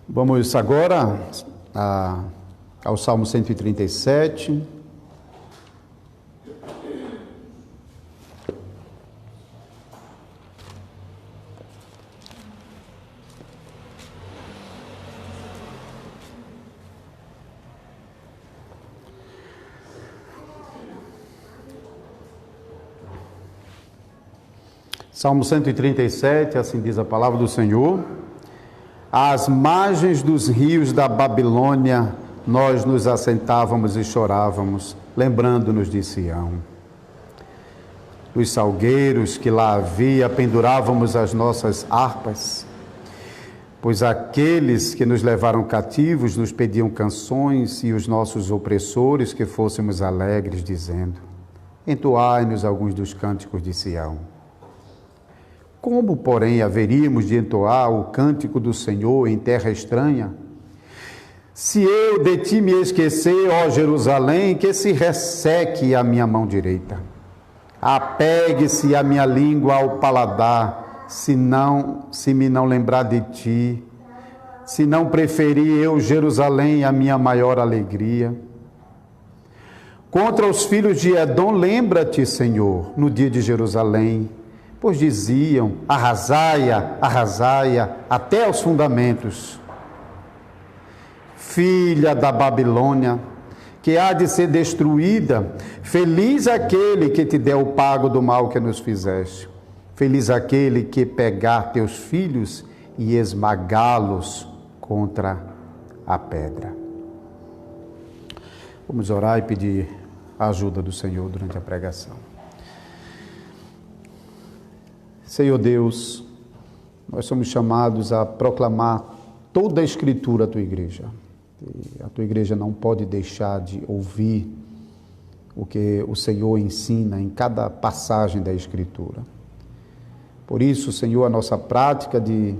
Vamos agora ao Salmo 137. Salmo 137, assim diz a palavra do Senhor. Às margens dos rios da Babilônia, nós nos assentávamos e chorávamos, lembrando-nos de Sião. Nos salgueiros que lá havia, pendurávamos as nossas harpas, pois aqueles que nos levaram cativos nos pediam canções e os nossos opressores que fôssemos alegres, dizendo: entoai-nos alguns dos cânticos de Sião. Como, porém, haveríamos de entoar o cântico do Senhor em terra estranha? Se eu de ti me esquecer, ó Jerusalém, que se resseque a minha mão direita. Apegue-se a minha língua ao paladar, se me não lembrar de ti, se não preferir eu Jerusalém a minha maior alegria. Contra os filhos de Edom, lembra-te, Senhor, no dia de Jerusalém, pois diziam: arrasai-a, arrasai-a, até aos fundamentos. Filha da Babilônia, que há de ser destruída, feliz aquele que te der o pago do mal que nos fizeste. Feliz aquele que pegar teus filhos e esmagá-los contra a pedra. Vamos orar e pedir a ajuda do Senhor durante a pregação. Senhor Deus, nós somos chamados a proclamar toda a Escritura à Tua Igreja. E a Tua Igreja não pode deixar de ouvir o que o Senhor ensina em cada passagem da Escritura. Por isso, Senhor, a nossa prática de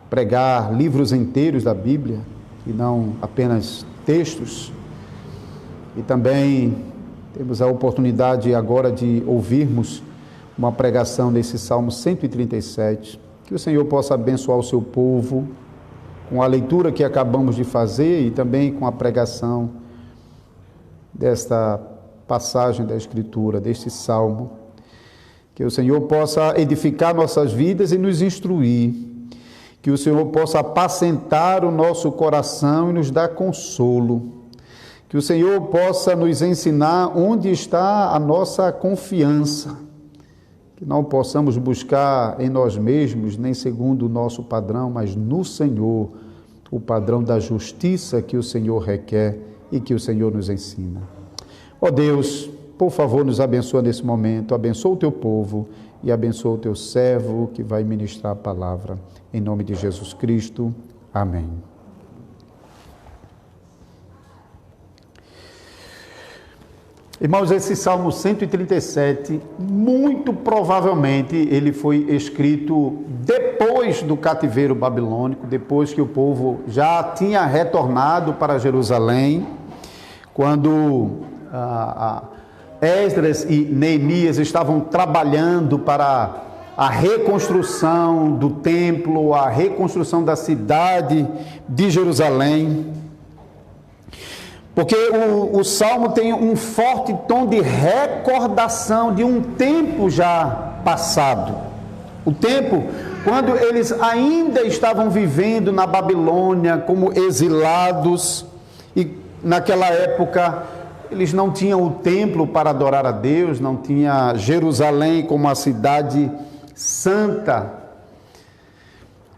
pregar livros inteiros da Bíblia, e não apenas textos, e também temos a oportunidade agora de ouvirmos uma pregação desse Salmo 137, que o Senhor possa abençoar o seu povo com a leitura que acabamos de fazer e também com a pregação desta passagem da Escritura, deste Salmo, que o Senhor possa edificar nossas vidas e nos instruir, que o Senhor possa apacentar o nosso coração e nos dar consolo, que o Senhor possa nos ensinar onde está a nossa confiança, que não possamos buscar em nós mesmos, nem segundo o nosso padrão, mas no Senhor, o padrão da justiça que o Senhor requer e que o Senhor nos ensina. Ó Deus, por favor, nos abençoa nesse momento, abençoa o teu povo e abençoa o teu servo que vai ministrar a palavra. Em nome de Jesus Cristo. Amém. Irmãos, esse Salmo 137, muito provavelmente, ele foi escrito depois do cativeiro babilônico, depois que o povo já tinha retornado para Jerusalém, quando Esdras e Neemias estavam trabalhando para a reconstrução do templo, a reconstrução da cidade de Jerusalém. Porque o Salmo tem um forte tom de recordação de um tempo já passado. O tempo quando eles ainda estavam vivendo na Babilônia como exilados, e naquela época eles não tinham o templo para adorar a Deus, não tinha Jerusalém como a cidade santa.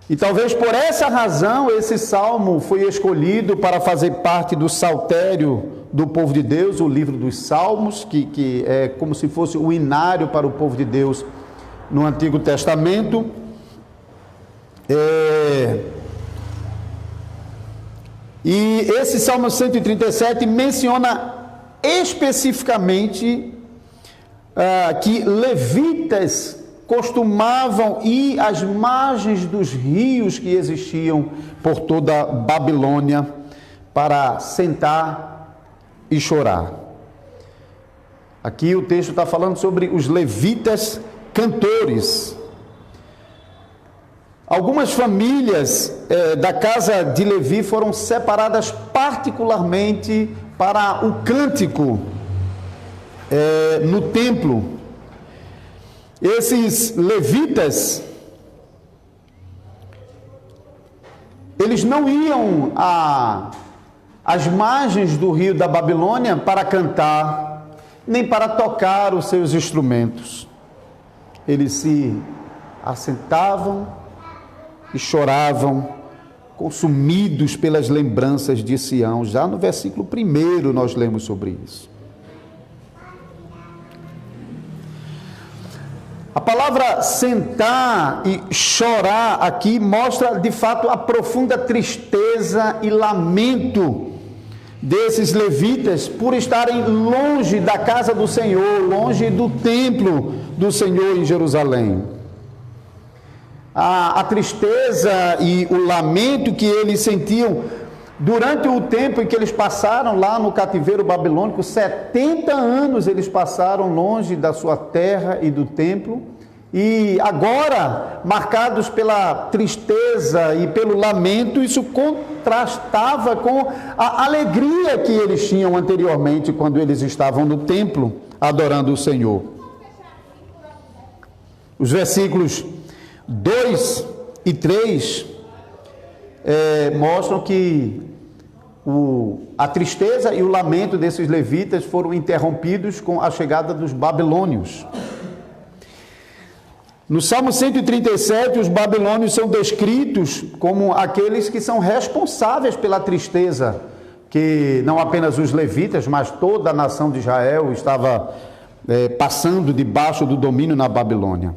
E talvez por essa razão esse salmo foi escolhido para fazer parte do saltério do povo de Deus, o livro dos Salmos, que é como se fosse o inário para o povo de Deus no Antigo Testamento. E esse Salmo 137 menciona especificamente que levitas costumavam ir às margens dos rios que existiam por toda a Babilônia para sentar e chorar. Aqui o texto está falando sobre os levitas cantores. Algumas famílias da casa de Levi foram separadas particularmente para o cântico no templo. Esses levitas, eles não iam às margens do rio da Babilônia para cantar, nem para tocar os seus instrumentos. Eles se assentavam e choravam, consumidos pelas lembranças de Sião. Já no versículo 1 nós lemos sobre isso. A palavra sentar e chorar aqui mostra de fato a profunda tristeza e lamento desses levitas por estarem longe da casa do Senhor, longe do templo do Senhor em Jerusalém. A tristeza e o lamento que eles sentiam durante o tempo em que eles passaram lá no cativeiro babilônico, 70 anos eles passaram longe da sua terra e do templo, e agora, marcados pela tristeza e pelo lamento, isso contrastava com a alegria que eles tinham anteriormente quando eles estavam no templo adorando o Senhor. Os versículos 2 e 3 mostram que a tristeza e o lamento desses levitas foram interrompidos com a chegada dos babilônios. No Salmo 137, os babilônios são descritos como aqueles que são responsáveis pela tristeza, que não apenas os levitas, mas toda a nação de Israel estava passando debaixo do domínio na Babilônia.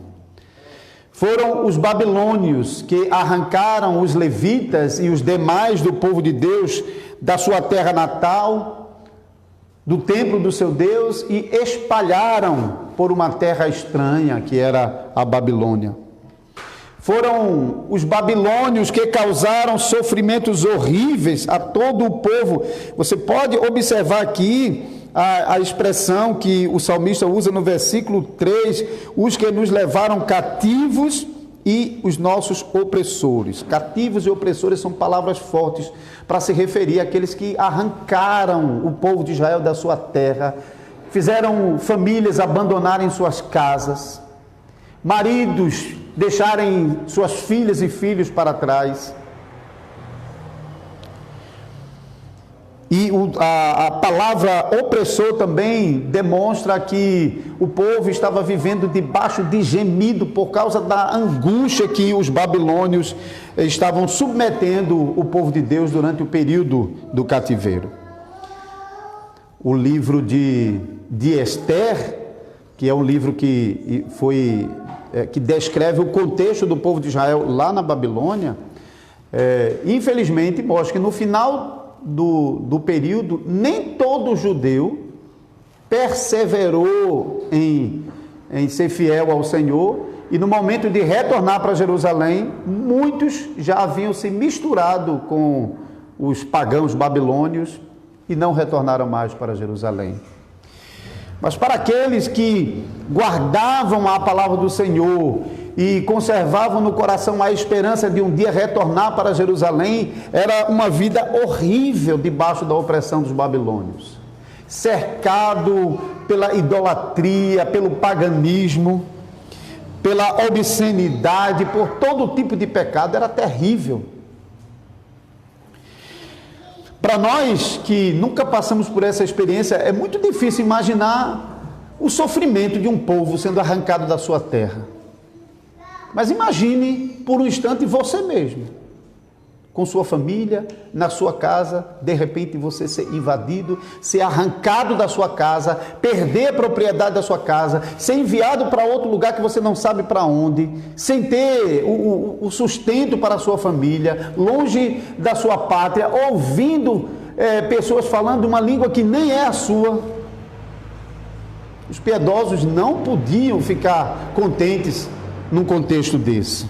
Foram os babilônios que arrancaram os levitas e os demais do povo de Deus da sua terra natal, do templo do seu Deus, e espalharam por uma terra estranha que era a Babilônia. Foram os babilônios que causaram sofrimentos horríveis a todo o povo. Você pode observar aqui a expressão que o salmista usa no versículo 3, os que nos levaram cativos e os nossos opressores. Cativos e opressores são palavras fortes para se referir àqueles que arrancaram o povo de Israel da sua terra, fizeram famílias abandonarem suas casas, maridos deixarem suas filhas e filhos para trás. E a palavra opressor também demonstra que o povo estava vivendo debaixo de gemido por causa da angústia que os babilônios estavam submetendo o povo de Deus durante o período do cativeiro. O livro de Ester, que é um livro que descreve o contexto do povo de Israel lá na Babilônia, infelizmente mostra que no final do período, nem todo judeu perseverou em ser fiel ao Senhor, e no momento de retornar para Jerusalém, muitos já haviam se misturado com os pagãos babilônios e não retornaram mais para Jerusalém. Mas para aqueles que guardavam a palavra do Senhor e conservavam no coração a esperança de um dia retornar para Jerusalém, era uma vida horrível debaixo da opressão dos babilônios, cercado pela idolatria, pelo paganismo, pela obscenidade, por todo tipo de pecado. Era terrível. Para nós que nunca passamos por essa experiência, é muito difícil imaginar o sofrimento de um povo sendo arrancado da sua terra. Mas imagine por um instante você mesmo, com sua família, na sua casa, de repente você ser invadido, ser arrancado da sua casa, perder a propriedade da sua casa, ser enviado para outro lugar que você não sabe para onde, sem ter o sustento para a sua família, longe da sua pátria, ouvindo pessoas falando uma língua que nem é a sua. Os piedosos não podiam ficar contentes num contexto desse.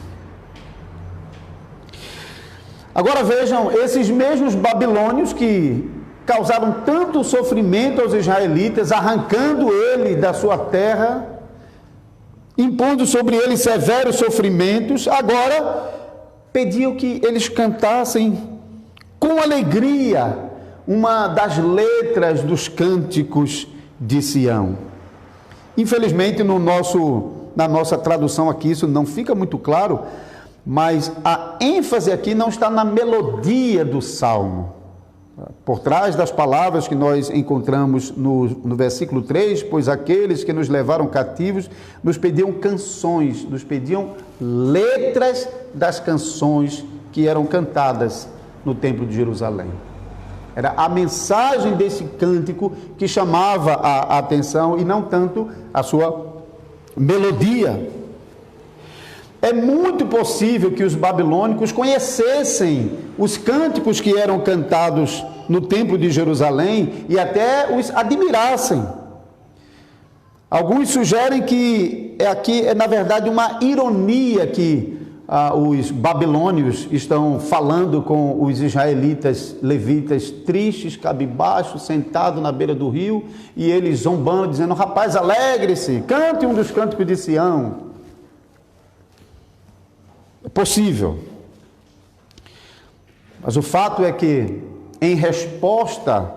Agora vejam, esses mesmos babilônios que causaram tanto sofrimento aos israelitas, arrancando ele da sua terra, impondo sobre eles severos sofrimentos, agora pediam que eles cantassem com alegria uma das letras dos cânticos de Sião. Infelizmente, na nossa tradução aqui, isso não fica muito claro, mas a ênfase aqui não está na melodia do salmo. Por trás das palavras que nós encontramos no versículo 3, pois aqueles que nos levaram cativos nos pediam canções, nos pediam letras das canções que eram cantadas no Templo de Jerusalém. Era a mensagem desse cântico que chamava a atenção e não tanto a sua melodia. É muito possível que os babilônicos conhecessem os cânticos que eram cantados no Templo de Jerusalém e até os admirassem. Alguns sugerem que aqui é na verdade uma ironia que os babilônios estão falando com os israelitas levitas tristes, cabisbaixos, sentados na beira do rio, e eles zombando, dizendo: rapaz, alegre-se, cante um dos cânticos de Sião. É possível. Mas o fato é que, em resposta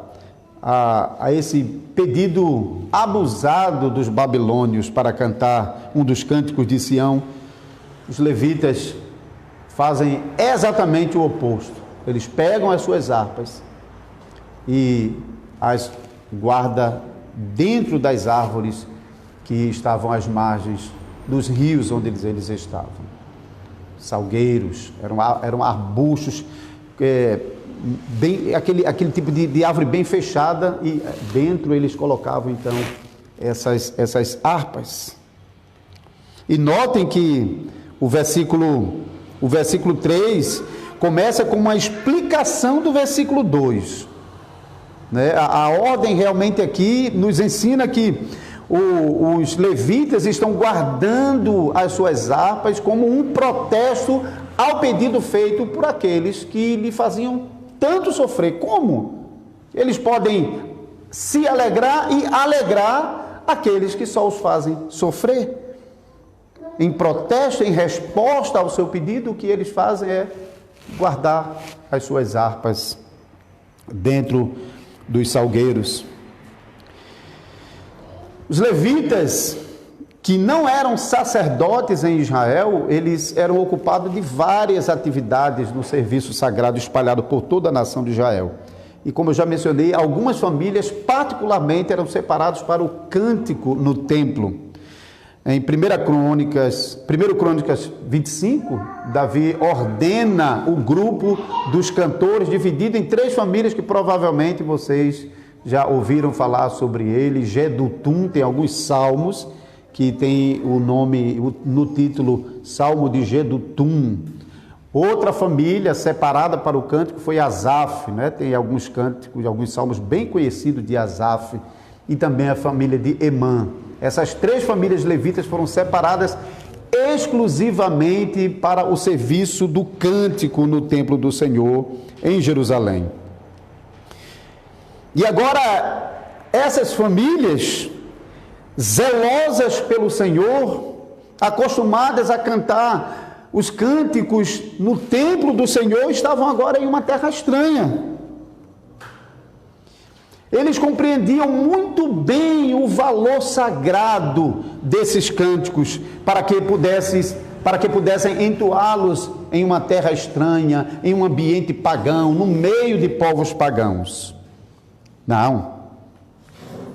a esse pedido abusado dos babilônios para cantar um dos cânticos de Sião, os levitas fazem exatamente o oposto. Eles pegam as suas harpas e as guardam dentro das árvores que estavam às margens dos rios onde eles estavam. Salgueiros, eram arbustos, aquele tipo de árvore bem fechada, e dentro eles colocavam então essas harpas. E notem que o versículo 3 começa com uma explicação do versículo 2. Né? A ordem realmente aqui nos ensina que os levitas estão guardando as suas harpas como um protesto ao pedido feito por aqueles que lhe faziam tanto sofrer. Como eles podem se alegrar e alegrar aqueles que só os fazem sofrer? Em protesto, em resposta ao seu pedido, o que eles fazem é guardar as suas harpas dentro dos salgueiros. Os levitas, que não eram sacerdotes em Israel, eles eram ocupados de várias atividades no serviço sagrado espalhado por toda a nação de Israel. E como eu já mencionei, algumas famílias particularmente eram separadas para o cântico no templo. Em 1 Crônicas 25, Davi ordena o grupo dos cantores dividido em 3 famílias que provavelmente vocês já ouviram falar sobre ele. Jedutum, tem alguns salmos que tem o nome no título Salmo de Jedutum. Outra família separada para o cântico foi Asaf, né? Tem alguns cânticos, alguns salmos bem conhecidos de Asaf, e também a família de Emã. Essas 3 famílias levitas foram separadas exclusivamente para o serviço do cântico no templo do Senhor em Jerusalém. E agora, essas famílias, zelosas pelo Senhor, acostumadas a cantar os cânticos no templo do Senhor, estavam agora em uma terra estranha. Eles compreendiam muito bem o valor sagrado desses cânticos para que pudessem entoá-los em uma terra estranha, em um ambiente pagão, no meio de povos pagãos. Não.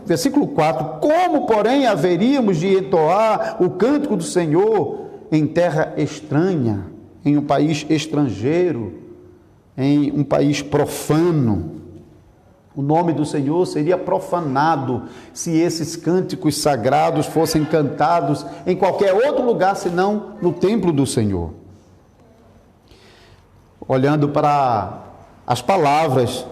Versículo 4: como, porém, haveríamos de entoar o cântico do Senhor em terra estranha, em um país estrangeiro, em um país profano? O nome do Senhor seria profanado se esses cânticos sagrados fossem cantados em qualquer outro lugar, senão no templo do Senhor. Olhando para as palavras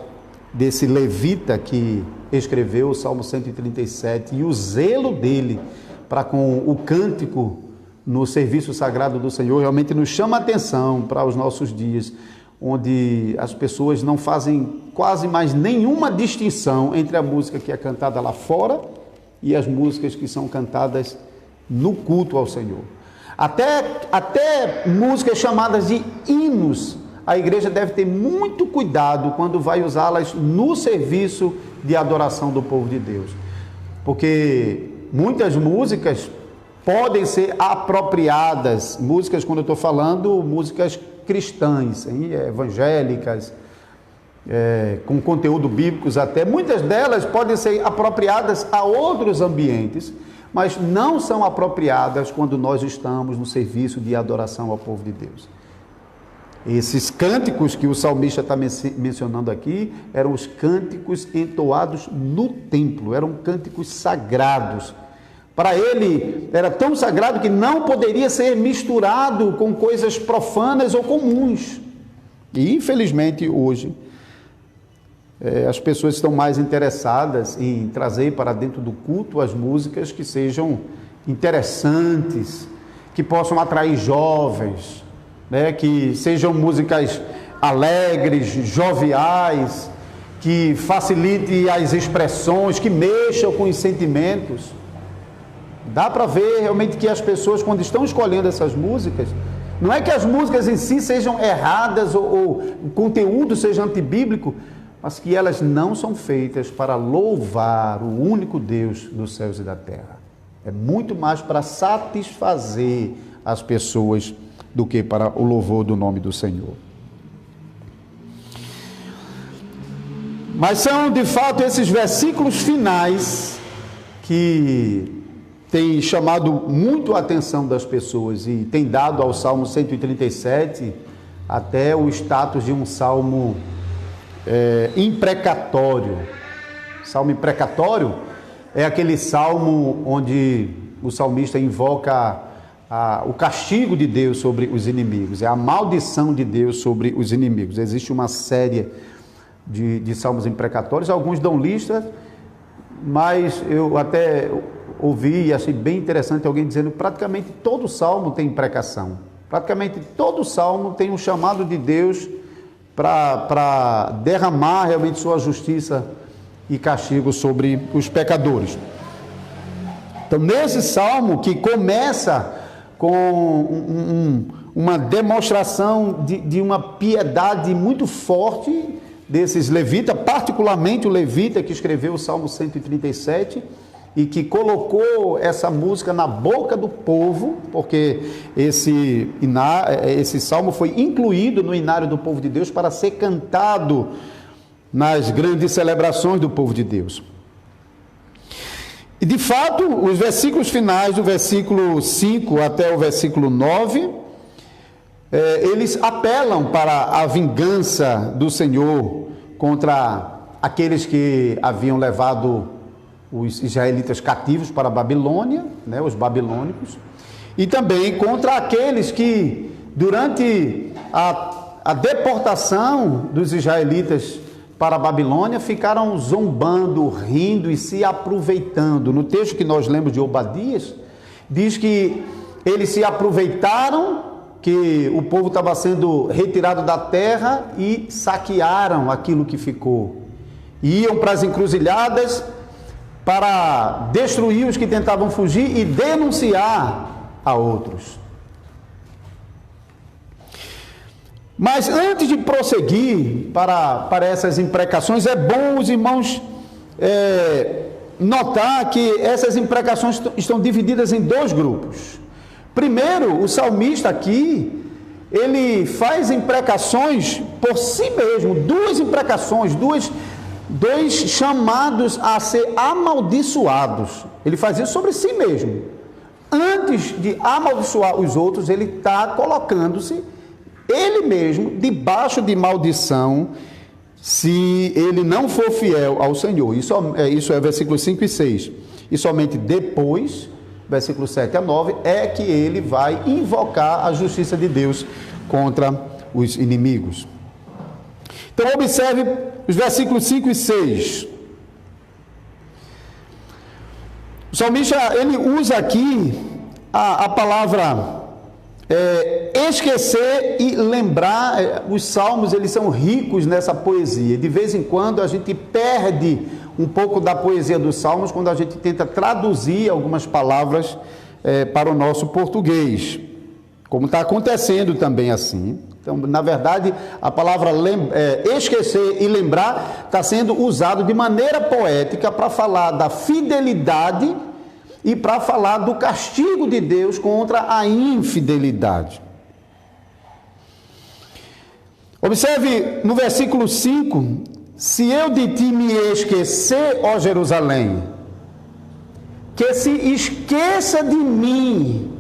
desse levita que escreveu o Salmo 137 e o zelo dele para com o cântico no serviço sagrado do Senhor, realmente nos chama a atenção para os nossos dias, onde as pessoas não fazem quase mais nenhuma distinção entre a música que é cantada lá fora e as músicas que são cantadas no culto ao Senhor. Até músicas chamadas de hinos, a igreja deve ter muito cuidado quando vai usá-las no serviço de adoração do povo de Deus. Porque muitas músicas podem ser apropriadas, músicas, quando eu estou falando, músicas cristãs, evangélicas, com conteúdo bíblicos até, muitas delas podem ser apropriadas a outros ambientes, mas não são apropriadas quando nós estamos no serviço de adoração ao povo de Deus. Esses cânticos que o salmista está mencionando aqui eram os cânticos entoados no templo, eram cânticos sagrados. Para ele era tão sagrado que não poderia ser misturado com coisas profanas ou comuns. E infelizmente hoje as pessoas estão mais interessadas em trazer para dentro do culto as músicas que sejam interessantes, que possam atrair jovens, que sejam músicas alegres, joviais, que facilitem as expressões, que mexam com os sentimentos. Dá para ver realmente que as pessoas, quando estão escolhendo essas músicas, não é que as músicas em si sejam erradas ou o conteúdo seja antibíblico, mas que elas não são feitas para louvar o único Deus dos céus e da terra. É muito mais para satisfazer as pessoas do que para o louvor do nome do Senhor. Mas são de fato esses versículos finais que têm chamado muito a atenção das pessoas e tem dado ao Salmo 137 até o status de um salmo imprecatório. Salmo imprecatório é aquele salmo onde o salmista invoca o castigo de Deus sobre os inimigos, é a maldição de Deus sobre os inimigos. Existe uma série de salmos imprecatórios, alguns dão lista, mas eu até ouvi e achei bem interessante alguém dizendo que praticamente todo salmo tem imprecação, praticamente todo salmo tem um chamado de Deus para derramar realmente sua justiça e castigo sobre os pecadores. Então, nesse salmo que começa com uma demonstração de uma piedade muito forte desses levitas, particularmente o levita que escreveu o Salmo 137 e que colocou essa música na boca do povo, porque esse salmo foi incluído no inário do povo de Deus para ser cantado nas grandes celebrações do povo de Deus. E de fato, os versículos finais, do versículo 5 até o versículo 9, eles apelam para a vingança do Senhor contra aqueles que haviam levado os israelitas cativos para a Babilônia, os babilônicos, e também contra aqueles que, durante a deportação dos israelitas para a Babilônia, ficaram zombando, rindo e se aproveitando. No texto que nós lemos de Obadias, diz que eles se aproveitaram que o povo estava sendo retirado da terra e saquearam aquilo que ficou. Iam para as encruzilhadas para destruir os que tentavam fugir e denunciar a outros. Mas antes de prosseguir para essas imprecações, é bom os irmãos notar que essas imprecações estão divididas em dois grupos. Primeiro, o salmista aqui, ele faz imprecações por si mesmo, duas imprecações, dois chamados a ser amaldiçoados. Ele faz isso sobre si mesmo. Antes de amaldiçoar os outros, ele está colocando-se ele mesmo debaixo de maldição, se ele não for fiel ao Senhor. Isso é versículos 5 e 6. E somente depois, versículos 7 a 9, é que ele vai invocar a justiça de Deus contra os inimigos. Então observe os versículos 5 e 6. O salmista, ele usa aqui a palavra esquecer e lembrar. Os salmos, eles são ricos nessa poesia. De vez em quando a gente perde um pouco da poesia dos salmos quando a gente tenta traduzir algumas palavras para o nosso português, como está acontecendo também assim. Então, na verdade, a palavra esquecer e lembrar está sendo usado de maneira poética para falar da fidelidade e para falar do castigo de Deus contra a infidelidade. Observe no versículo 5: se eu de ti me esquecer, ó Jerusalém, que se esqueça de mim,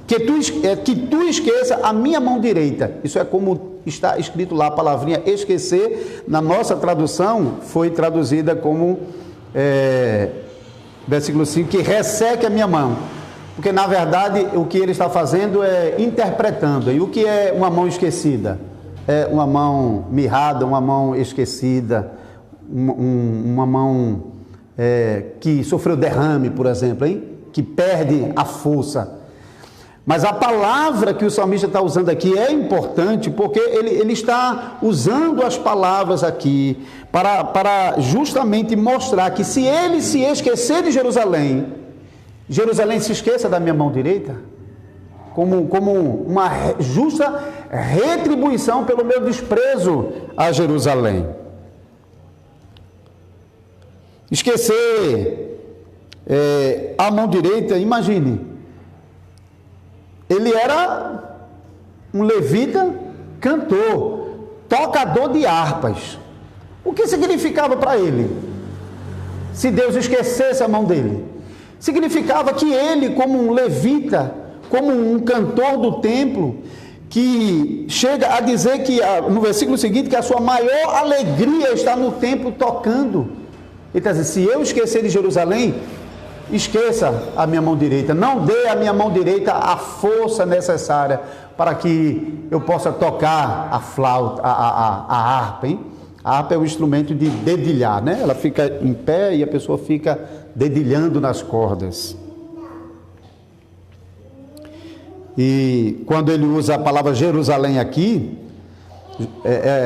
que tu esqueça a minha mão direita. Isso é como está escrito lá, a palavrinha esquecer, na nossa tradução, foi traduzida como, versículo 5, que resseque a minha mão. Porque, na verdade, o que ele está fazendo é interpretando. E o que é uma mão esquecida? É uma mão mirrada, uma mão esquecida, uma mão que sofreu derrame, por exemplo, hein? Que perde a força. Mas a palavra que o salmista está usando aqui é importante, porque ele está usando as palavras aqui para justamente mostrar que se ele se esquecer de Jerusalém, Jerusalém se esqueça da minha mão direita, como uma justa retribuição pelo meu desprezo a Jerusalém. Esquecer a mão direita, imagine, ele era um levita, cantor, tocador de harpas. O que significava para ele? Se Deus esquecesse a mão dele, significava que ele, como um levita, como um cantor do templo, que chega a dizer que, no versículo seguinte, que a sua maior alegria está no templo tocando. Ele está dizendo, se eu esquecer de Jerusalém, esqueça a minha mão direita, não dê à minha mão direita a força necessária para que eu possa tocar a flauta, a harpa, hein? A harpa é um instrumento de dedilhar, né? Ela fica em pé e a pessoa fica dedilhando nas cordas. E quando ele usa a palavra Jerusalém aqui,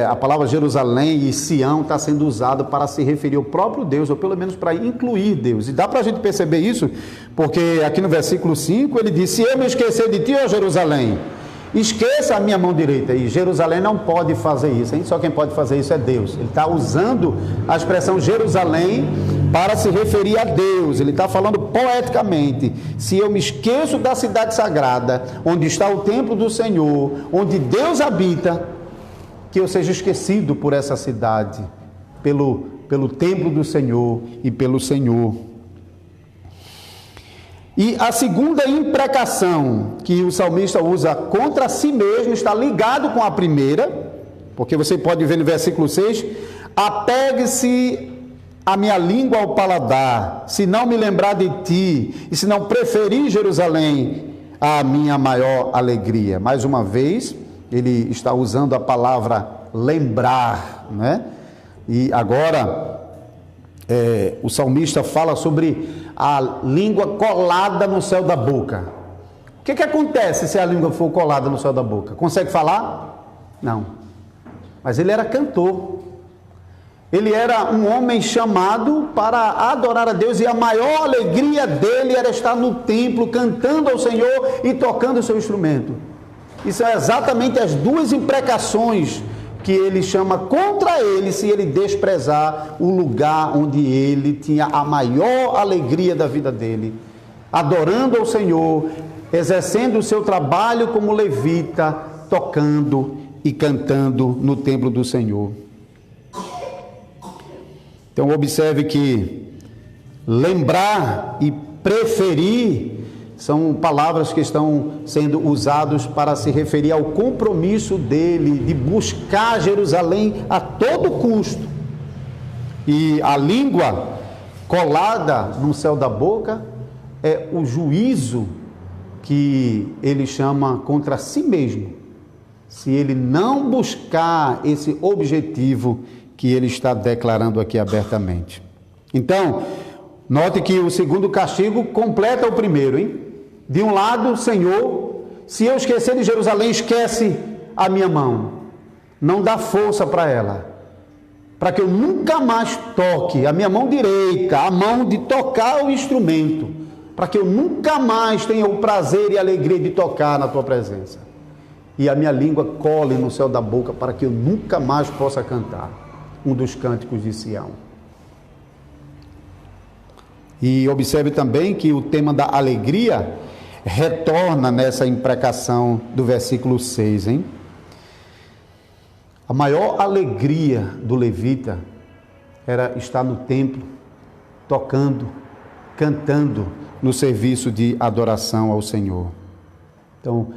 a palavra Jerusalém e Sião está sendo usada para se referir ao próprio Deus, ou pelo menos para incluir Deus. E dá para a gente perceber isso, porque aqui no versículo 5 ele diz, se eu me esquecer de ti, ó Jerusalém, esqueça a minha mão direita. E Jerusalém não pode fazer isso, hein? Só quem pode fazer isso é Deus. Ele está usando a expressão Jerusalém para se referir a Deus. Ele está falando poeticamente, se eu me esqueço da cidade sagrada, onde está o templo do Senhor, onde Deus habita, que eu seja esquecido por essa cidade, pelo templo do Senhor e pelo Senhor. E a segunda imprecação que o salmista usa contra si mesmo está ligado com a primeira, porque você pode ver no versículo 6, apegue-se a minha língua ao paladar, se não me lembrar de ti, e se não preferir Jerusalém, a minha maior alegria. Mais uma vez, ele está usando a palavra lembrar, né? E agora, o salmista fala sobre a língua colada no céu da boca. O que acontece se a língua for colada no céu da boca? Consegue falar? Não. Mas ele era cantor. Ele era um homem chamado para adorar a Deus, e a maior alegria dele era estar no templo, cantando ao Senhor e tocando o seu instrumento. Isso é exatamente as duas imprecações que ele chama contra ele, se ele desprezar o lugar onde ele tinha a maior alegria da vida dele, adorando ao Senhor, exercendo o seu trabalho como levita, tocando e cantando no templo do Senhor. Então observe que lembrar e preferir são palavras que estão sendo usadas para se referir ao compromisso dele de buscar Jerusalém a todo custo. E a língua colada no céu da boca é o juízo que ele chama contra si mesmo, se ele não buscar esse objetivo que ele está declarando aqui abertamente. Então, note que o segundo castigo completa o primeiro, hein? De um lado, Senhor, se eu esquecer de Jerusalém, esquece a minha mão. Não dá força para ela. Para que eu nunca mais toque a minha mão direita, a mão de tocar o instrumento. Para que eu nunca mais tenha o prazer e a alegria de tocar na tua presença. E a minha língua cole no céu da boca, para que eu nunca mais possa cantar um dos cânticos de Sião. E observe também que o tema da alegria retorna nessa imprecação do versículo 6, hein? A maior alegria do levita era estar no templo, tocando, cantando no serviço de adoração ao Senhor. Então,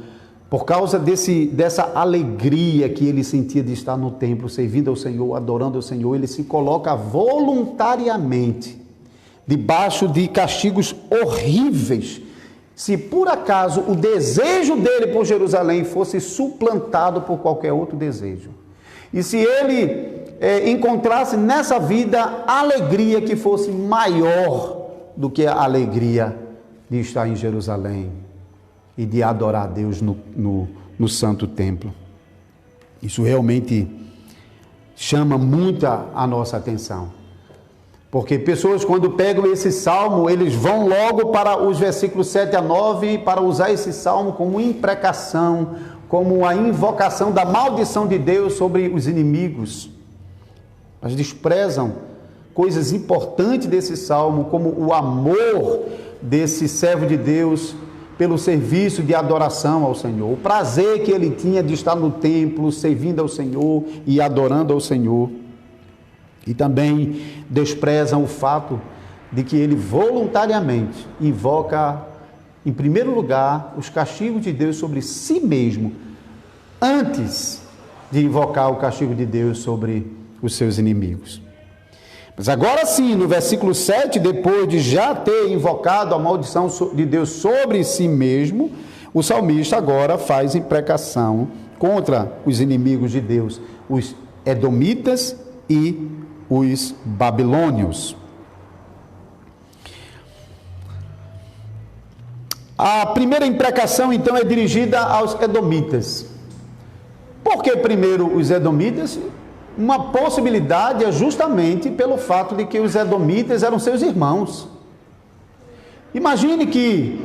por causa dessa alegria que ele sentia de estar no templo, servindo ao Senhor, adorando ao Senhor, ele se coloca voluntariamente debaixo de castigos horríveis, se por acaso o desejo dele por Jerusalém fosse suplantado por qualquer outro desejo. E se ele encontrasse nessa vida alegria que fosse maior do que a alegria de estar em Jerusalém e de adorar a Deus no santo templo. Isso realmente chama muito a nossa atenção. Porque pessoas, quando pegam esse salmo, eles vão logo para os versículos 7 a 9 para usar esse salmo como imprecação, como a invocação da maldição de Deus sobre os inimigos. Mas desprezam coisas importantes desse salmo, como o amor desse servo de Deus pelo serviço de adoração ao Senhor, o prazer que ele tinha de estar no templo, servindo ao Senhor e adorando ao Senhor. E também desprezam o fato de que ele voluntariamente invoca, em primeiro lugar, os castigos de Deus sobre si mesmo, antes de invocar o castigo de Deus sobre os seus inimigos. Mas agora sim, no versículo 7, depois de já ter invocado a maldição de Deus sobre si mesmo, o salmista agora faz imprecação contra os inimigos de Deus, os edomitas e os babilônios. A primeira imprecação, então, é dirigida aos edomitas. Por que primeiro os edomitas? Uma possibilidade é justamente pelo fato de que os edomitas eram seus irmãos. Imagine que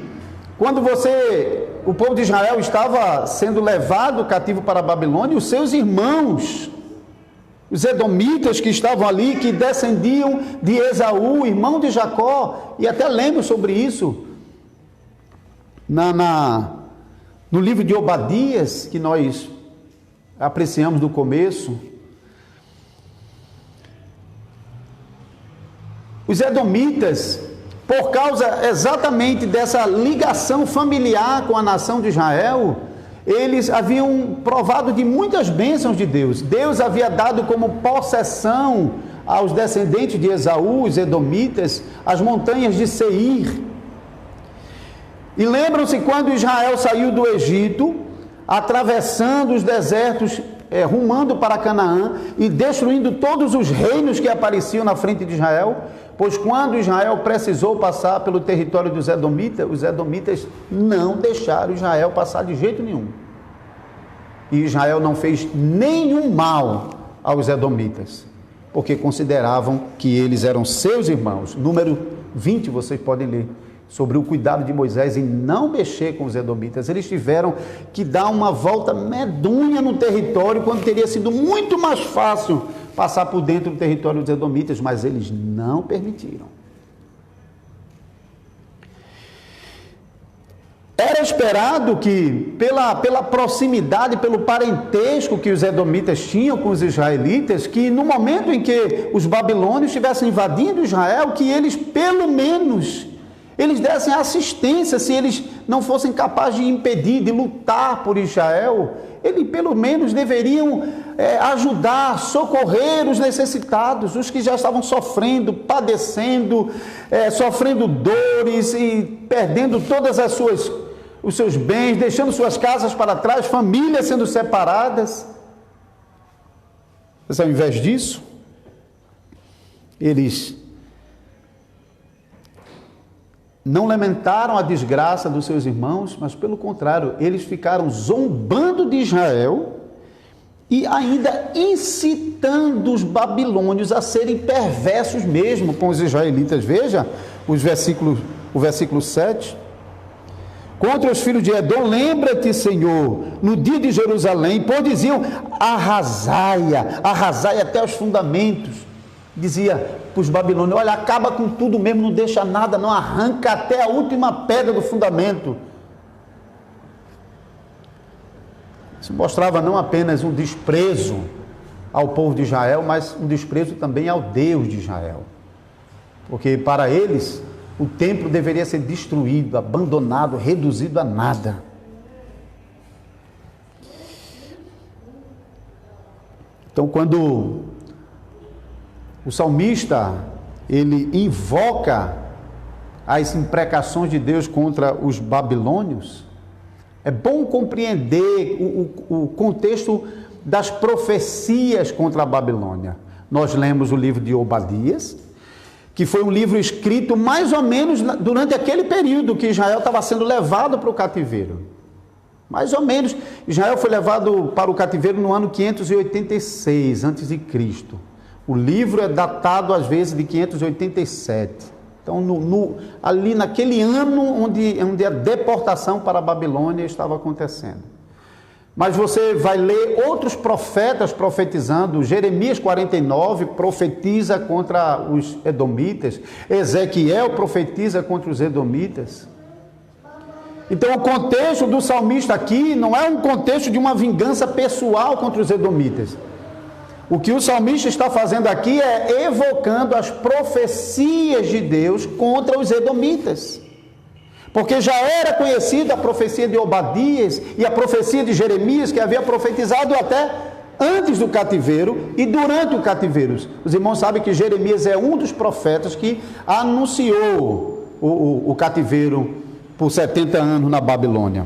quando o povo de Israel estava sendo levado cativo para a Babilônia, os seus irmãos, os edomitas que estavam ali, que descendiam de Esaú, irmão de Jacó, e até lembro sobre isso no livro de Obadias, que nós apreciamos no começo. Os edomitas, por causa exatamente dessa ligação familiar com a nação de Israel, eles haviam provado de muitas bênçãos de Deus. Deus havia dado como possessão aos descendentes de Esaú, os edomitas, as montanhas de Seir. E lembram-se quando Israel saiu do Egito, atravessando os desertos, rumando para Canaã e destruindo todos os reinos que apareciam na frente de Israel? Pois quando Israel precisou passar pelo território dos edomitas, os edomitas não deixaram Israel passar de jeito nenhum. E Israel não fez nenhum mal aos edomitas, porque consideravam que eles eram seus irmãos. Número 20, vocês podem ler, sobre o cuidado de Moisés em não mexer com os edomitas. Eles tiveram que dar uma volta medonha no território, quando teria sido muito mais fácil passar por dentro do território dos edomitas, mas eles não permitiram. Era esperado que, pela proximidade, pelo parentesco que os edomitas tinham com os israelitas, que no momento em que os babilônios estivessem invadindo Israel, que eles, pelo menos, eles dessem assistência, se eles não fossem capazes de impedir, de lutar por Israel, eles pelo menos deveriam ajudar, socorrer os necessitados, os que já estavam sofrendo, padecendo, sofrendo dores e perdendo todas os seus bens, deixando suas casas para trás, famílias sendo separadas. Mas ao invés disso, eles não lamentaram a desgraça dos seus irmãos, mas pelo contrário, eles ficaram zombando de Israel e ainda incitando os babilônios a serem perversos mesmo com os israelitas. Veja o versículo 7. Contra os filhos de Edom, lembra-te, Senhor, no dia de Jerusalém, pois diziam, arrasai até os fundamentos. Dizia para os babilônios, olha, acaba com tudo mesmo, não deixa nada, não, arranca até a última pedra do fundamento. Isso mostrava não apenas um desprezo ao povo de Israel, mas um desprezo também ao Deus de Israel. Porque para eles, o templo deveria ser destruído, abandonado, reduzido a nada. Então, quando o salmista, ele invoca as imprecações de Deus contra os babilônios, é bom compreender o contexto das profecias contra a Babilônia. Nós lemos o livro de Obadias, que foi um livro escrito mais ou menos durante aquele período que Israel estava sendo levado para o cativeiro. Mais ou menos, Israel foi levado para o cativeiro no ano 586 a.C. O livro é datado às vezes de 587. Então, ali naquele ano onde a deportação para a Babilônia estava acontecendo. Mas você vai ler outros profetas profetizando. Jeremias 49 profetiza contra os edomitas. Ezequiel profetiza contra os edomitas. Então, o contexto do salmista aqui não é um contexto de uma vingança pessoal contra os edomitas. O que o salmista está fazendo aqui é evocando as profecias de Deus contra os edomitas. Porque já era conhecida a profecia de Obadias e a profecia de Jeremias, que havia profetizado até antes do cativeiro e durante o cativeiro. Os irmãos sabem que Jeremias é um dos profetas que anunciou o cativeiro por 70 anos na Babilônia.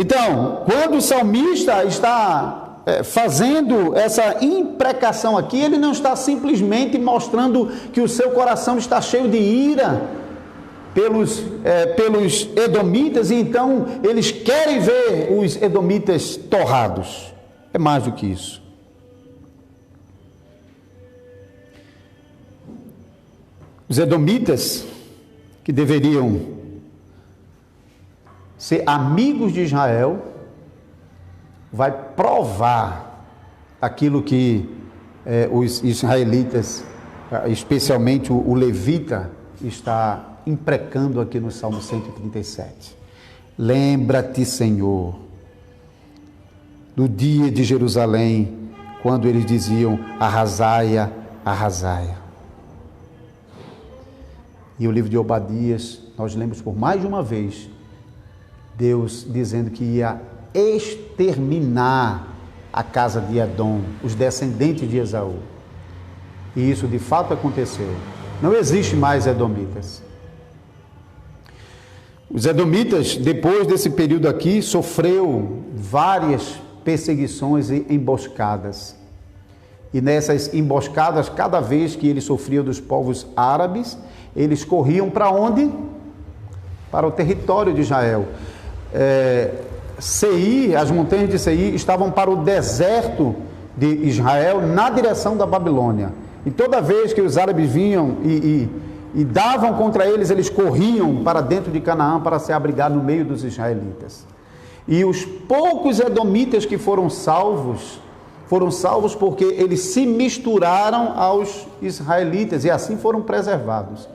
Então, quando o salmista está fazendo essa imprecação aqui, ele não está simplesmente mostrando que o seu coração está cheio de ira pelos edomitas, e então eles querem ver os edomitas torrados. É mais do que isso. Os edomitas, que deveriam ser amigos de Israel, vai provar aquilo que os israelitas, especialmente o levita, está imprecando aqui no Salmo 137. Lembra-te, Senhor, do dia de Jerusalém, quando eles diziam, arrasaia, arrasaia. E o livro de Obadias, nós lemos por mais de uma vez, Deus dizendo que ia exterminar a casa de Edom, os descendentes de Esaú. E isso de fato aconteceu. Não existe mais edomitas. Os edomitas, depois desse período aqui, sofreu várias perseguições e emboscadas. E nessas emboscadas, cada vez que eles sofriam dos povos árabes, eles corriam para onde? Para o território de Israel. Seir, as montanhas de Seir estavam para o deserto de Israel, na direção da Babilônia. E toda vez que os árabes vinham e davam contra eles, eles corriam para dentro de Canaã para se abrigar no meio dos israelitas. E os poucos edomitas que foram salvos porque eles se misturaram aos israelitas e assim foram preservados.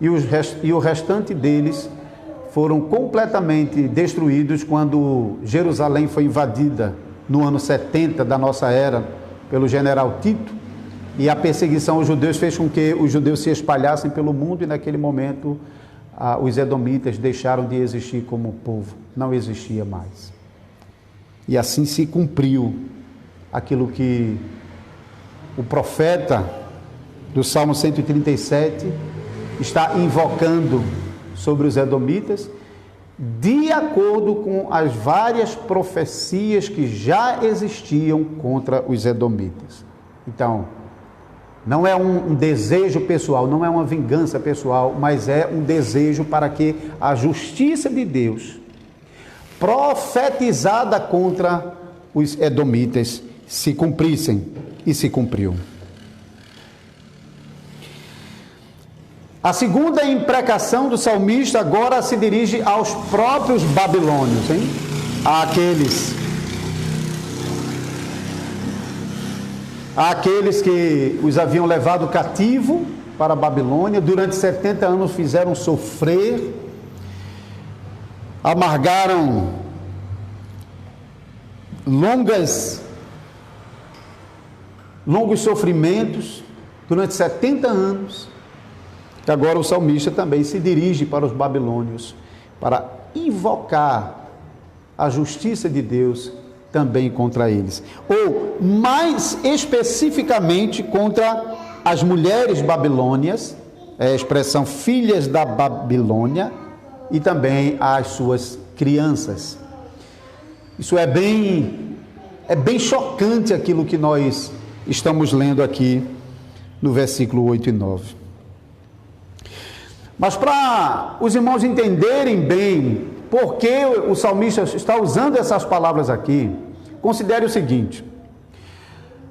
E o restante deles foram completamente destruídos quando Jerusalém foi invadida no ano 70 da nossa era pelo general Tito, e a perseguição aos judeus fez com que os judeus se espalhassem pelo mundo, e naquele momento os edomitas deixaram de existir como povo, não existia mais. E assim se cumpriu aquilo que o profeta do Salmo 137 está invocando sobre os edomitas, de acordo com as várias profecias que já existiam contra os edomitas. Então, Não é um desejo pessoal, não é uma vingança pessoal, mas é um desejo para que a justiça de Deus, profetizada contra os edomitas, se cumprissem, e se cumpriu. A segunda imprecação do salmista agora se dirige aos próprios babilônios, hein? Àqueles que os haviam levado cativo para a Babilônia, durante 70 anos fizeram sofrer, amargaram longos sofrimentos durante 70 anos. E agora o salmista também se dirige para os babilônios para invocar a justiça de Deus também contra eles, ou mais especificamente contra as mulheres babilônias, é a expressão filhas da Babilônia, e também as suas crianças. Isso é bem chocante aquilo que nós estamos lendo aqui no versículo 8 e 9. Mas para os irmãos entenderem bem por que o salmista está usando essas palavras aqui, considere o seguinte: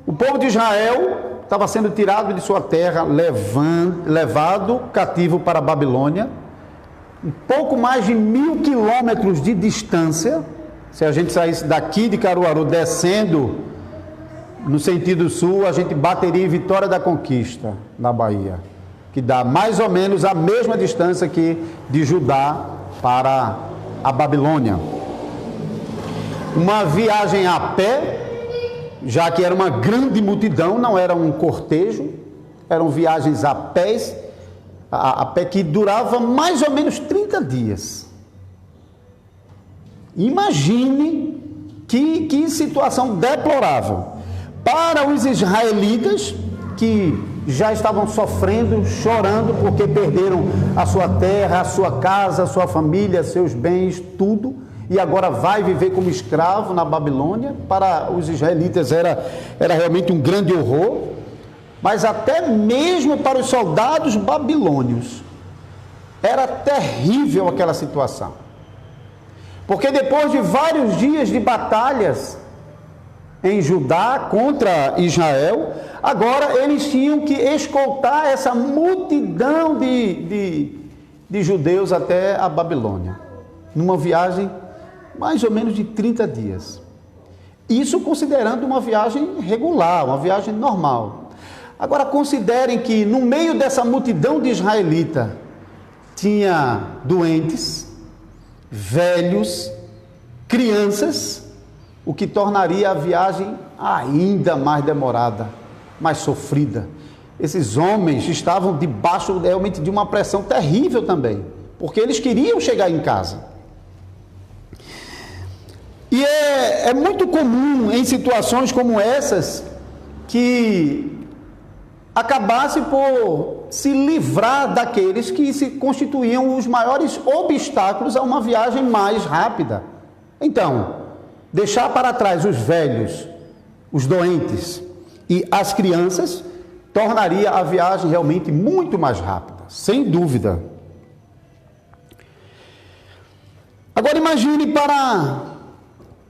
o povo de Israel estava sendo tirado de sua terra, levado cativo para a Babilônia, um pouco mais de 1000 quilômetros de distância. Se a gente saísse daqui de Caruaru descendo no sentido sul, a gente bateria em Vitória da Conquista, na Bahia, que dá mais ou menos a mesma distância que de Judá para a Babilônia. Uma viagem a pé, já que era uma grande multidão, não era um cortejo, eram viagens a pé que durava mais ou menos 30 dias. Imagine que situação deplorável para os israelitas, que já estavam sofrendo, chorando, porque perderam a sua terra, a sua casa, a sua família, seus bens, tudo, e agora vai viver como escravo na Babilônia. Para os israelitas era realmente um grande horror, mas até mesmo para os soldados babilônios era terrível aquela situação, porque depois de vários dias de batalhas em Judá contra Israel, agora eles tinham que escoltar essa multidão de judeus até a Babilônia, numa viagem mais ou menos de 30 dias. Isso considerando uma viagem regular, uma viagem normal. Agora considerem que no meio dessa multidão de israelita tinha doentes, velhos, crianças, o que tornaria a viagem ainda mais demorada, mais sofrida. Esses homens estavam debaixo realmente de uma pressão terrível também, porque eles queriam chegar em casa. E é muito comum em situações como essas que acabasse por se livrar daqueles que se constituíam os maiores obstáculos a uma viagem mais rápida. Então, deixar para trás os velhos, os doentes e as crianças tornaria a viagem realmente muito mais rápida, sem dúvida. Agora imagine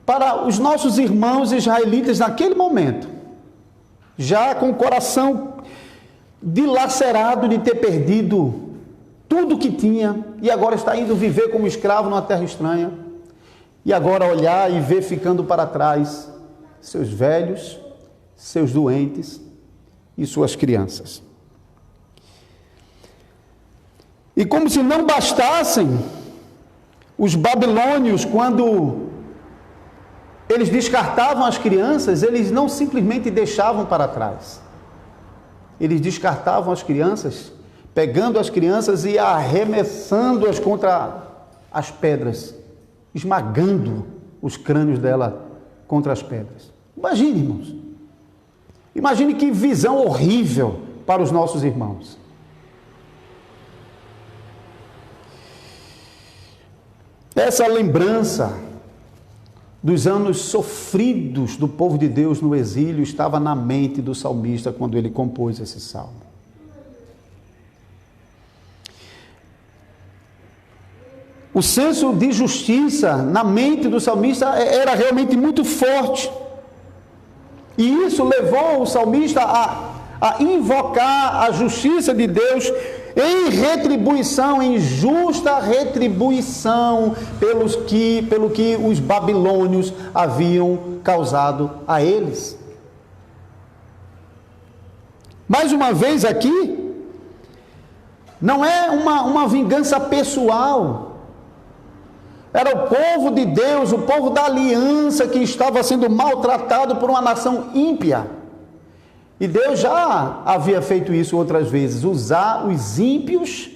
para os nossos irmãos israelitas naquele momento, já com o coração dilacerado de ter perdido tudo que tinha, e agora está indo viver como escravo numa terra estranha, e agora olhar e ver ficando para trás seus velhos, seus doentes e suas crianças. E como se não bastassem, os babilônios, quando eles descartavam as crianças, eles não simplesmente deixavam para trás. Eles descartavam as crianças, pegando as crianças e arremessando-as contra as pedras, esmagando os crânios dela contra as pedras. Imagine, irmãos. Imagine que visão horrível para os nossos irmãos. Essa lembrança dos anos sofridos do povo de Deus no exílio estava na mente do salmista quando ele compôs esse salmo. O senso de justiça na mente do salmista era realmente muito forte. E isso levou o salmista a invocar a justiça de Deus em retribuição, em justa retribuição pelo que os babilônios haviam causado a eles. Mais uma vez aqui, não é uma vingança pessoal. Era o povo de Deus, o povo da aliança que estava sendo maltratado por uma nação ímpia. E Deus já havia feito isso outras vezes, usar os ímpios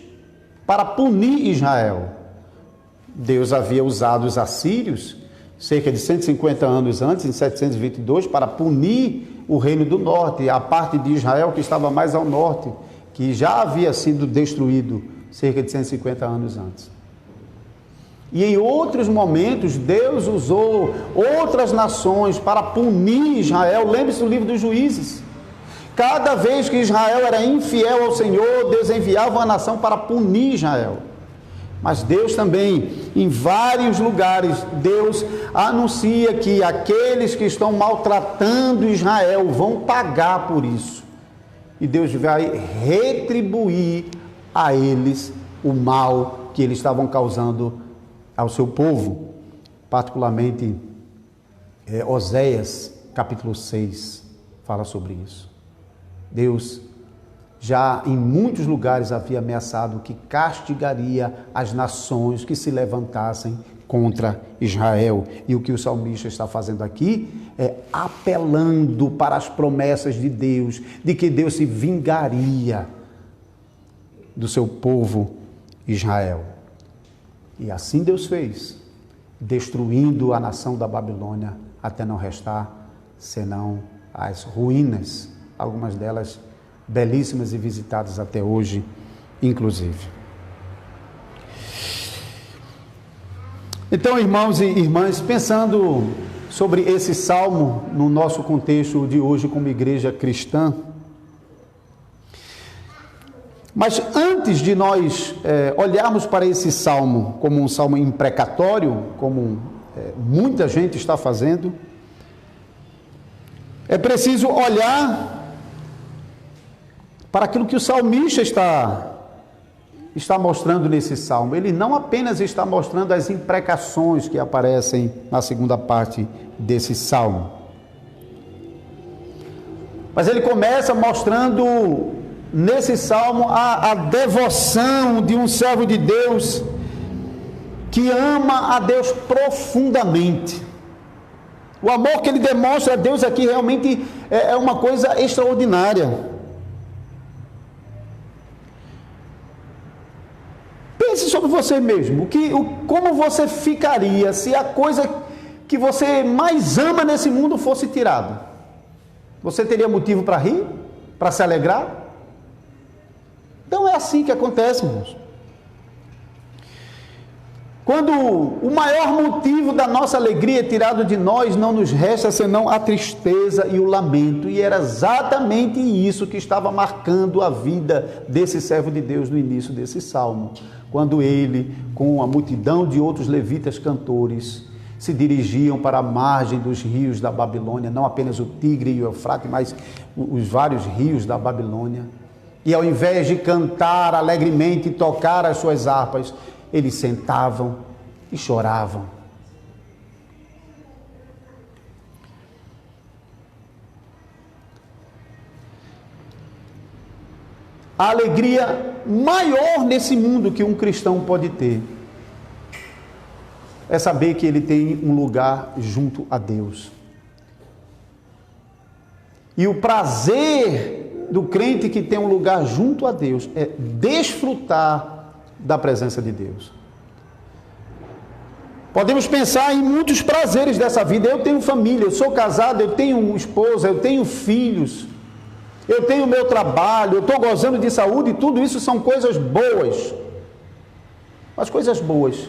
para punir Israel. Deus havia usado os assírios, cerca de 150 anos antes, em 722, para punir o reino do norte, a parte de Israel que estava mais ao norte, que já havia sido destruído cerca de 150 anos antes. E em outros momentos, Deus usou outras nações para punir Israel. Lembre-se do livro dos Juízes. Cada vez que Israel era infiel ao Senhor, Deus enviava uma nação para punir Israel. Mas Deus também, em vários lugares, Deus anuncia que aqueles que estão maltratando Israel vão pagar por isso. E Deus vai retribuir a eles o mal que eles estavam causando ao seu povo. Particularmente, Oséias, capítulo 6, fala sobre isso. Deus já em muitos lugares havia ameaçado que castigaria as nações que se levantassem contra Israel. E o que o salmista está fazendo aqui é apelando para as promessas de Deus, de que Deus se vingaria do seu povo Israel. E assim Deus fez, destruindo a nação da Babilônia até não restar senão as ruínas, algumas delas belíssimas e visitadas até hoje, inclusive. Então, irmãos e irmãs, pensando sobre esse salmo no nosso contexto de hoje como igreja cristã, mas antes de nós olharmos para esse salmo como um salmo imprecatório, como muita gente está fazendo, é preciso olhar para aquilo que o salmista está mostrando nesse salmo. Ele não apenas está mostrando as imprecações que aparecem na segunda parte desse salmo, mas ele começa mostrando nesse salmo a devoção de um servo de Deus que ama a Deus profundamente. O amor que ele demonstra a Deus aqui realmente é uma coisa extraordinária. Pense sobre você mesmo, como você ficaria se a coisa que você mais ama nesse mundo fosse tirada? Você teria motivo para rir? Para se alegrar? Então é assim que acontece, irmãos. Quando o maior motivo da nossa alegria é tirado de nós, não nos resta senão a tristeza e o lamento. E era exatamente isso que estava marcando a vida desse servo de Deus no início desse salmo. Quando ele, com a multidão de outros levitas cantores, se dirigiam para a margem dos rios da Babilônia, não apenas o Tigre e o Eufrates, mas os vários rios da Babilônia. E ao invés de cantar alegremente e tocar as suas harpas, eles sentavam e choravam. A alegria maior nesse mundo que um cristão pode ter é saber que ele tem um lugar junto a Deus. E o prazer do crente que tem um lugar junto a Deus é desfrutar da presença de Deus. Podemos pensar em muitos prazeres dessa vida. Eu tenho família, eu sou casado, eu tenho esposa, eu tenho filhos, eu tenho meu trabalho, eu estou gozando de saúde, e tudo isso são coisas boas. Mas coisas boas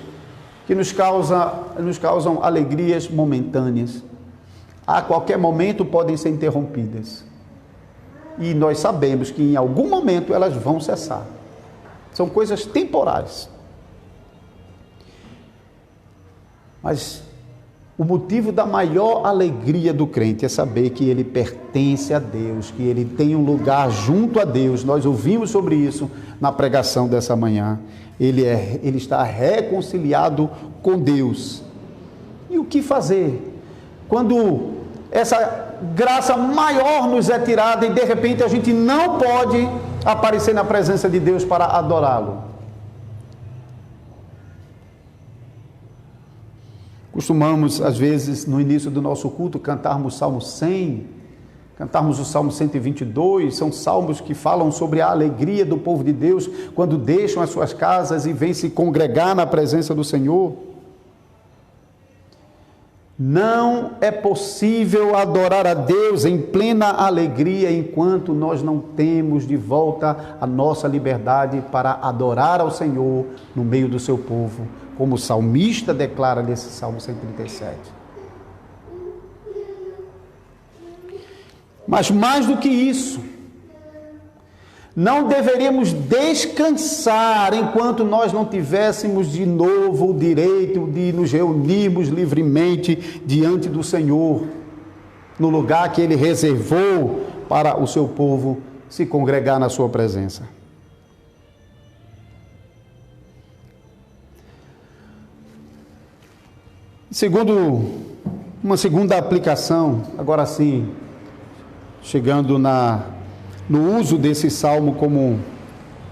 que nos causam alegrias momentâneas. A qualquer momento podem ser interrompidas. E nós sabemos que em algum momento elas vão cessar. São coisas temporárias. Mas o motivo da maior alegria do crente é saber que ele pertence a Deus, que ele tem um lugar junto a Deus. Nós ouvimos sobre isso na pregação dessa manhã. Ele está reconciliado com Deus. E o que fazer quando essa graça maior nos é tirada e de repente a gente não pode aparecer na presença de Deus para adorá-lo? Costumamos, às vezes, no início do nosso culto, cantarmos o Salmo 100, cantarmos o Salmo 122, são salmos que falam sobre a alegria do povo de Deus quando deixam as suas casas e vêm se congregar na presença do Senhor. Não é possível adorar a Deus em plena alegria enquanto nós não temos de volta a nossa liberdade para adorar ao Senhor no meio do seu povo, como o salmista declara nesse Salmo 137. Mas mais do que isso, não deveríamos descansar enquanto nós não tivéssemos de novo o direito de nos reunirmos livremente diante do Senhor, no lugar que Ele reservou para o seu povo se congregar na sua presença. Uma segunda aplicação, agora sim, chegando no uso desse salmo como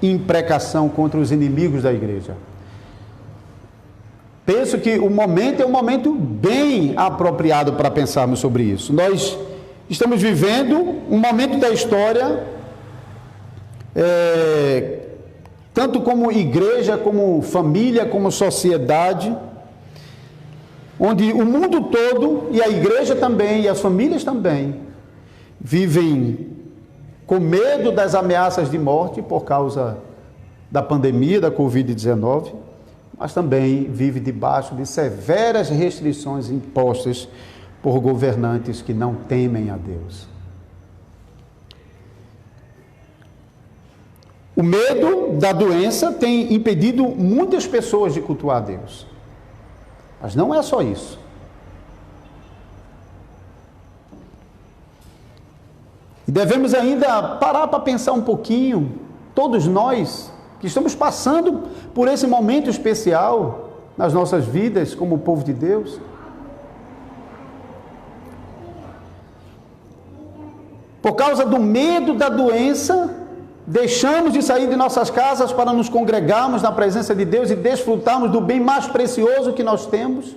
imprecação contra os inimigos da igreja. Penso que o momento é um momento bem apropriado para pensarmos sobre isso. Nós estamos vivendo um momento da história, tanto como igreja, como família, como sociedade, onde o mundo todo, e a igreja também, e as famílias também, vivem com medo das ameaças de morte por causa da pandemia da Covid-19, mas também vive debaixo de severas restrições impostas por governantes que não temem a Deus. O medo da doença tem impedido muitas pessoas de cultuar a Deus. Mas não é só isso. E devemos ainda parar para pensar um pouquinho, todos nós que estamos passando por esse momento especial nas nossas vidas como povo de Deus. Por causa do medo da doença, deixamos de sair de nossas casas para nos congregarmos na presença de Deus e desfrutarmos do bem mais precioso que nós temos.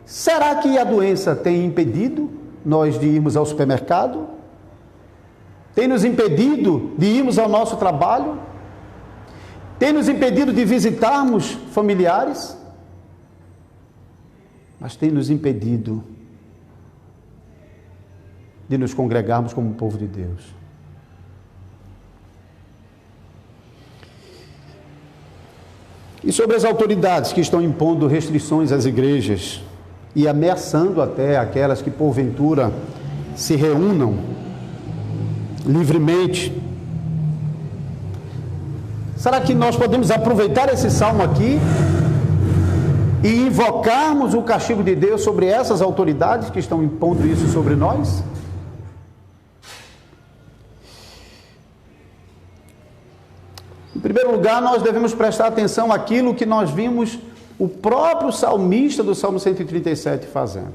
Será que a doença tem impedido nós de irmos ao supermercado? Tem nos impedido de irmos ao nosso trabalho? Tem nos impedido de visitarmos familiares? Mas tem nos impedido de nos congregarmos como povo de Deus. E sobre as autoridades que estão impondo restrições às igrejas e ameaçando até aquelas que porventura se reúnam livremente. Será que nós podemos aproveitar esse salmo aqui e invocarmos o castigo de Deus sobre essas autoridades que estão impondo isso sobre nós? Em primeiro lugar, nós devemos prestar atenção àquilo que nós vimos o próprio salmista do Salmo 137 fazendo.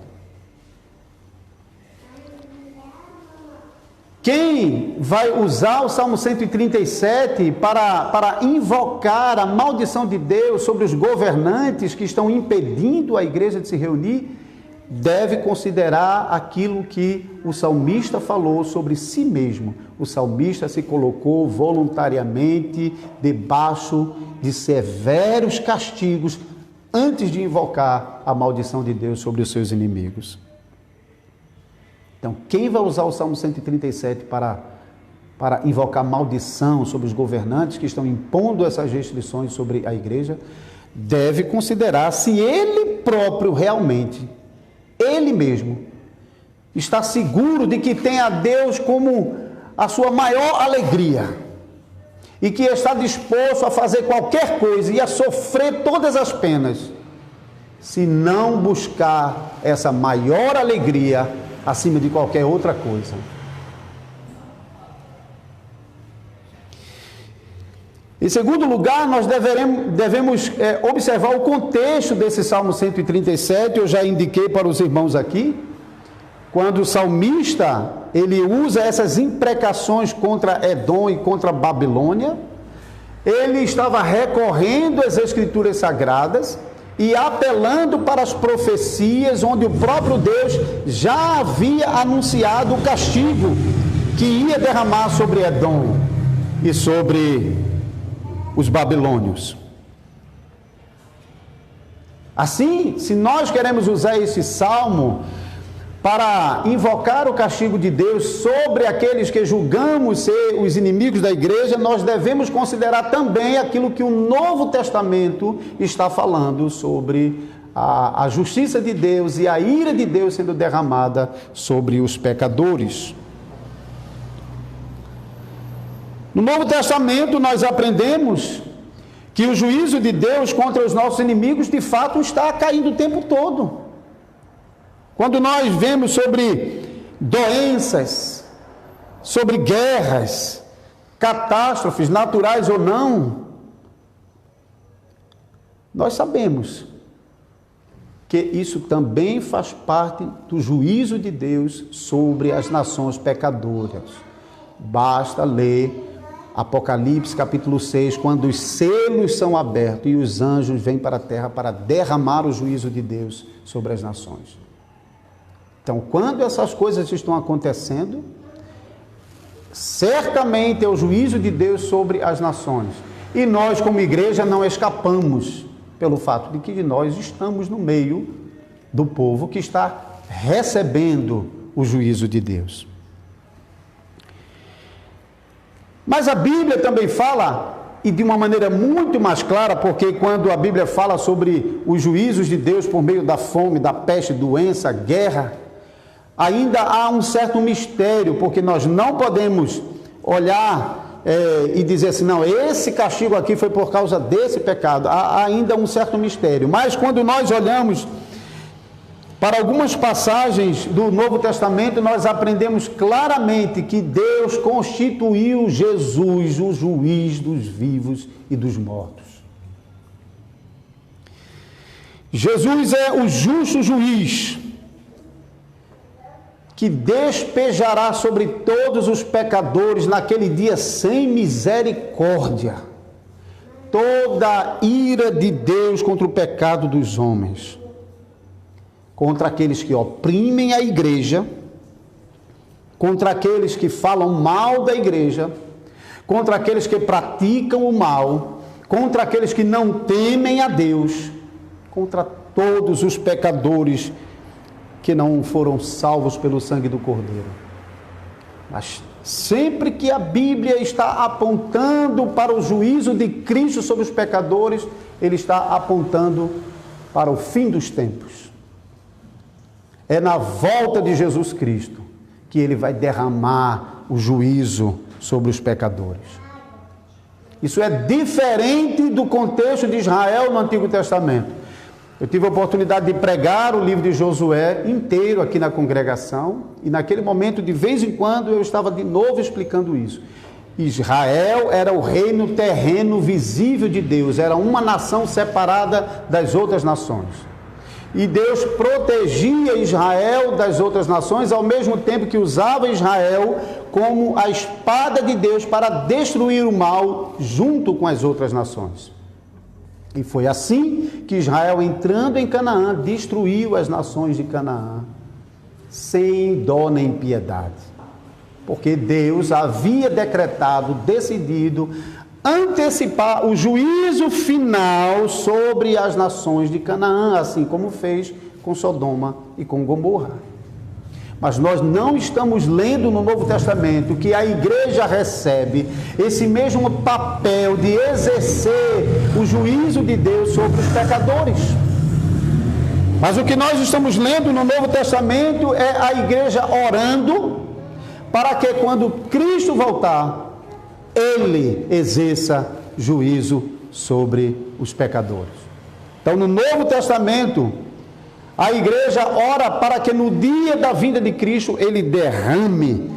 Quem vai usar o Salmo 137 para invocar a maldição de Deus sobre os governantes que estão impedindo a igreja de se reunir, deve considerar aquilo que o salmista falou sobre si mesmo. O salmista se colocou voluntariamente debaixo de severos castigos antes de invocar a maldição de Deus sobre os seus inimigos. Então, quem vai usar o Salmo 137 para invocar maldição sobre os governantes que estão impondo essas restrições sobre a igreja, deve considerar se ele próprio realmente, ele mesmo, está seguro de que tem a Deus como a sua maior alegria e que está disposto a fazer qualquer coisa e a sofrer todas as penas, se não buscar essa maior alegria acima de qualquer outra coisa. Em segundo lugar, nós devemos observar o contexto desse Salmo 137, eu já indiquei para os irmãos aqui, quando o salmista, ele usa essas imprecações contra Edom e contra a Babilônia, ele estava recorrendo às Escrituras Sagradas e apelando para as profecias, onde o próprio Deus já havia anunciado o castigo que ia derramar sobre Edom e sobre os babilônios. Assim, se nós queremos usar esse salmo para invocar o castigo de Deus sobre aqueles que julgamos ser os inimigos da igreja, nós devemos considerar também aquilo que o Novo Testamento está falando sobre a justiça de Deus e a ira de Deus sendo derramada sobre os pecadores. No Novo Testamento nós aprendemos que o juízo de Deus contra os nossos inimigos de fato está caindo o tempo todo. Quando nós vemos sobre doenças, sobre guerras, catástrofes naturais ou não, nós sabemos que isso também faz parte do juízo de Deus sobre as nações pecadoras. Basta ler Apocalipse capítulo 6, quando os selos são abertos e os anjos vêm para a terra para derramar o juízo de Deus sobre as nações. Então, quando essas coisas estão acontecendo, certamente é o juízo de Deus sobre as nações. E nós, como igreja, não escapamos pelo fato de que nós estamos no meio do povo que está recebendo o juízo de Deus. Mas a Bíblia também fala, e de uma maneira muito mais clara, porque quando a Bíblia fala sobre os juízos de Deus por meio da fome, da peste, doença, guerra, ainda há um certo mistério, porque nós não podemos olhar e dizer assim, não, esse castigo aqui foi por causa desse pecado. Há ainda um certo mistério. Mas quando nós olhamos para algumas passagens do Novo Testamento, nós aprendemos claramente que Deus constituiu Jesus, o juiz dos vivos e dos mortos. Jesus é o justo juiz que despejará sobre todos os pecadores naquele dia sem misericórdia toda a ira de Deus contra o pecado dos homens, contra aqueles que oprimem a igreja, contra aqueles que falam mal da igreja, contra aqueles que praticam o mal, contra aqueles que não temem a Deus, contra todos os pecadores que não foram salvos pelo sangue do Cordeiro. Mas sempre que a Bíblia está apontando para o juízo de Cristo sobre os pecadores, ele está apontando para o fim dos tempos. É na volta de Jesus Cristo que ele vai derramar o juízo sobre os pecadores. Isso é diferente do contexto de Israel no Antigo Testamento. Eu tive a oportunidade de pregar o livro de Josué inteiro aqui na congregação, e naquele momento, de vez em quando, eu estava de novo explicando isso. Israel era o reino terreno visível de Deus, era uma nação separada das outras nações. E Deus protegia Israel das outras nações, ao mesmo tempo que usava Israel como a espada de Deus para destruir o mal junto com as outras nações. E foi assim que Israel, entrando em Canaã, destruiu as nações de Canaã, sem dó nem piedade. Porque Deus havia decretado, decidido, antecipar o juízo final sobre as nações de Canaã, assim como fez com Sodoma e com Gomorra. Mas nós não estamos lendo no Novo Testamento que a igreja recebe esse mesmo papel de exercer o juízo de Deus sobre os pecadores. Mas o que nós estamos lendo no Novo Testamento é a igreja orando para que quando Cristo voltar, Ele exerça juízo sobre os pecadores. Então, no Novo Testamento, a igreja ora para que no dia da vinda de Cristo Ele derrame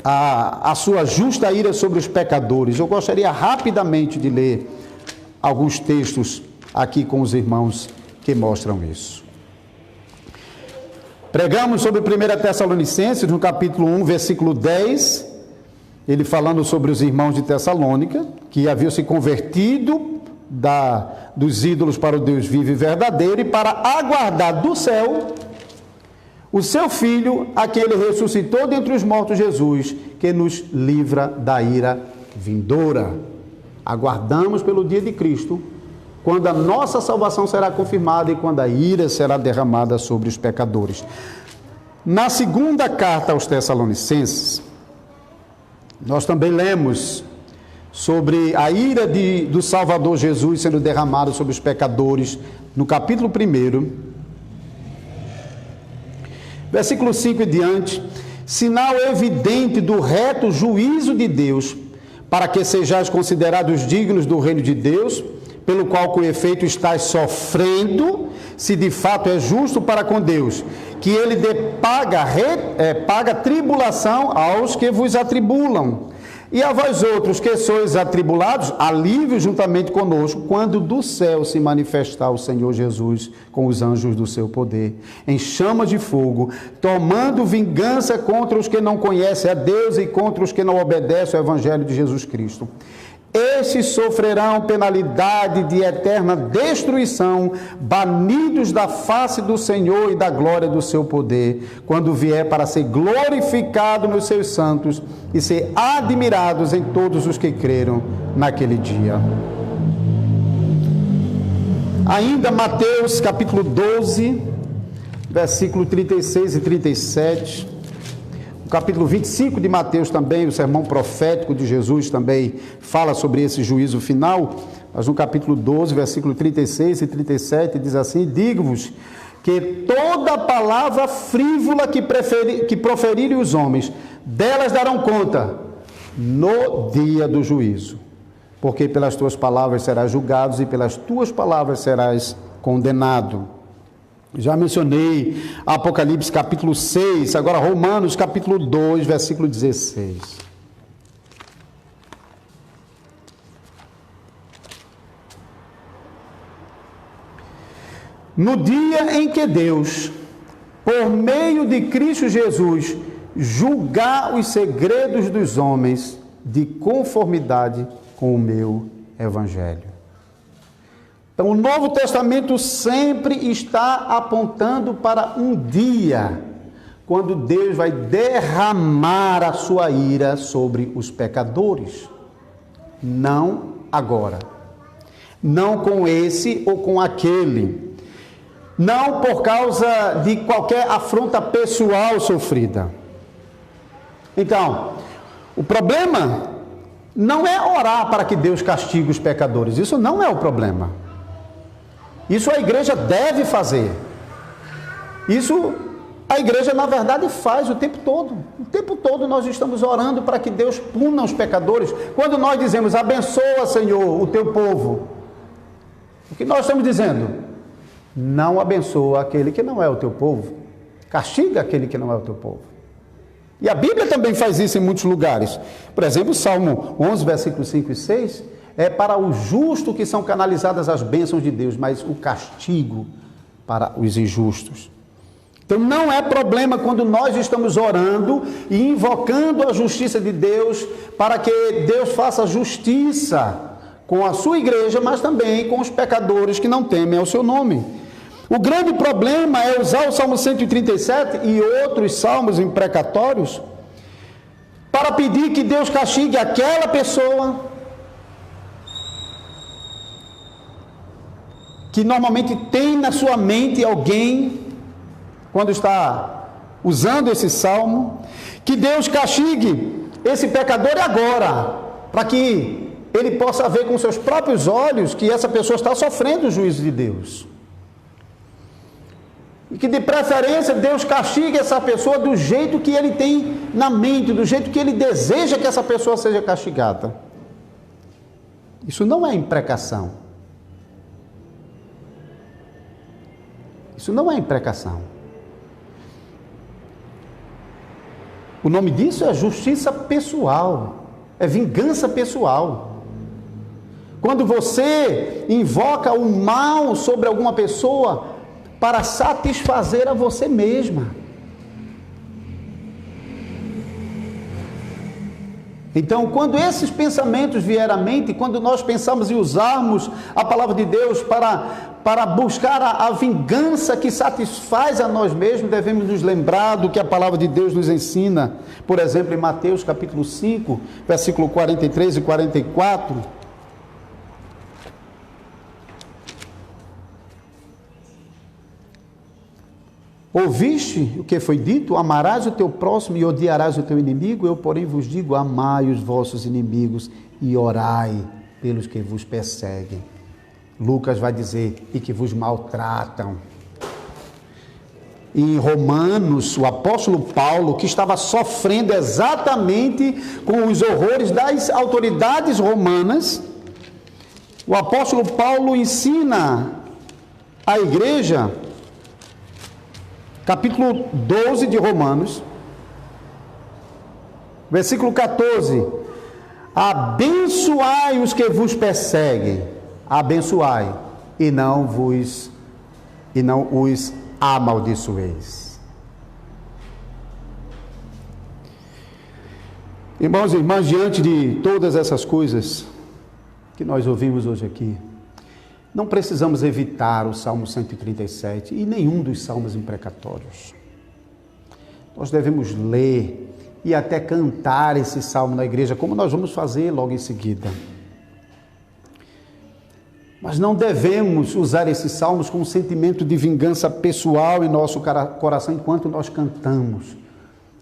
a sua justa ira sobre os pecadores. Eu gostaria rapidamente de ler alguns textos aqui com os irmãos que mostram isso. Pregamos sobre 1 Tessalonicenses, no capítulo 1, versículo 10, ele falando sobre os irmãos de Tessalônica, que haviam se convertido dos ídolos para o Deus vivo e verdadeiro, e para aguardar do céu o seu Filho, a quem ele ressuscitou dentre os mortos, Jesus, que nos livra da ira vindoura. Aguardamos pelo dia de Cristo, quando a nossa salvação será confirmada e quando a ira será derramada sobre os pecadores. Na segunda carta aos Tessalonicenses, nós também lemos sobre a ira do Salvador Jesus sendo derramada sobre os pecadores, no capítulo 1, versículo 5 e diante: sinal evidente do reto juízo de Deus, para que sejais considerados dignos do reino de Deus, pelo qual com efeito estáis sofrendo, se de fato é justo para com Deus, que ele paga tribulação aos que vos atribulam, e a vós outros que sois atribulados, alívio juntamente conosco, quando do céu se manifestar o Senhor Jesus com os anjos do seu poder, em chamas de fogo, tomando vingança contra os que não conhecem a Deus e contra os que não obedecem ao Evangelho de Jesus Cristo. Estes sofrerão penalidade de eterna destruição, banidos da face do Senhor e da glória do seu poder, quando vier para ser glorificado nos seus santos e ser admirados em todos os que creram naquele dia. Ainda Mateus capítulo 12, versículo 36 e 37... O capítulo 25 de Mateus também, o sermão profético de Jesus também fala sobre esse juízo final, mas no capítulo 12, versículo 36 e 37, diz assim: digo-vos que toda palavra frívola que proferirem os homens, delas darão conta no dia do juízo, porque pelas tuas palavras serás julgado e pelas tuas palavras serás condenado. Já mencionei Apocalipse capítulo 6, agora Romanos capítulo 2, versículo 16. No dia em que Deus, por meio de Cristo Jesus, julgar os segredos dos homens de conformidade com o meu Evangelho. Então, o Novo Testamento sempre está apontando para um dia, quando Deus vai derramar a sua ira sobre os pecadores. Não agora. Não com esse ou com aquele. Não por causa de qualquer afronta pessoal sofrida. Então, o problema não é orar para que Deus castigue os pecadores. Isso não é o problema. Isso a igreja deve fazer. Isso a igreja, na verdade, faz o tempo todo. O tempo todo nós estamos orando para que Deus puna os pecadores. Quando nós dizemos, abençoa, Senhor, o teu povo, o que nós estamos dizendo? Não abençoa aquele que não é o teu povo. Castiga aquele que não é o teu povo. E a Bíblia também faz isso em muitos lugares. Por exemplo, Salmo 11, versículos 5 e 6... é para o justo que são canalizadas as bênçãos de Deus, mas o castigo para os injustos. Então não é problema quando nós estamos orando e invocando a justiça de Deus para que Deus faça justiça com a sua igreja, mas também com os pecadores que não temem ao seu nome. O grande problema é usar o Salmo 137 e outros salmos imprecatórios para pedir que Deus castigue aquela pessoa que normalmente tem na sua mente alguém, quando está usando esse salmo, que Deus castigue esse pecador agora, para que ele possa ver com seus próprios olhos que essa pessoa está sofrendo o juízo de Deus. E que de preferência Deus castigue essa pessoa do jeito que ele tem na mente, do jeito que ele deseja que essa pessoa seja castigada. Isso não é imprecação. Isso não é imprecação. O nome disso é justiça pessoal, é vingança pessoal. Quando você invoca o mal sobre alguma pessoa para satisfazer a você mesma. Então, quando esses pensamentos vierem à mente, quando nós pensamos em usarmos a palavra de Deus para buscar a vingança que satisfaz a nós mesmos, devemos nos lembrar do que a palavra de Deus nos ensina. Por exemplo, em Mateus capítulo 5, versículo 43 e 44. Ouviste o que foi dito? Amarás o teu próximo e odiarás o teu inimigo? Eu, porém, vos digo, amai os vossos inimigos e orai pelos que vos perseguem. Lucas vai dizer, e que vos maltratam. Em Romanos, o apóstolo Paulo, que estava sofrendo exatamente com os horrores das autoridades romanas, o apóstolo Paulo ensina à igreja, capítulo 12 de Romanos, versículo 14: abençoai os que vos perseguem, abençoai, e não os amaldiçoeis. Irmãos e irmãs, diante de todas essas coisas que nós ouvimos hoje aqui, não precisamos evitar o Salmo 137 e nenhum dos salmos imprecatórios. Nós devemos ler e até cantar esse salmo na igreja, como nós vamos fazer logo em seguida. Mas não devemos usar esses salmos com um sentimento de vingança pessoal em nosso coração enquanto nós cantamos.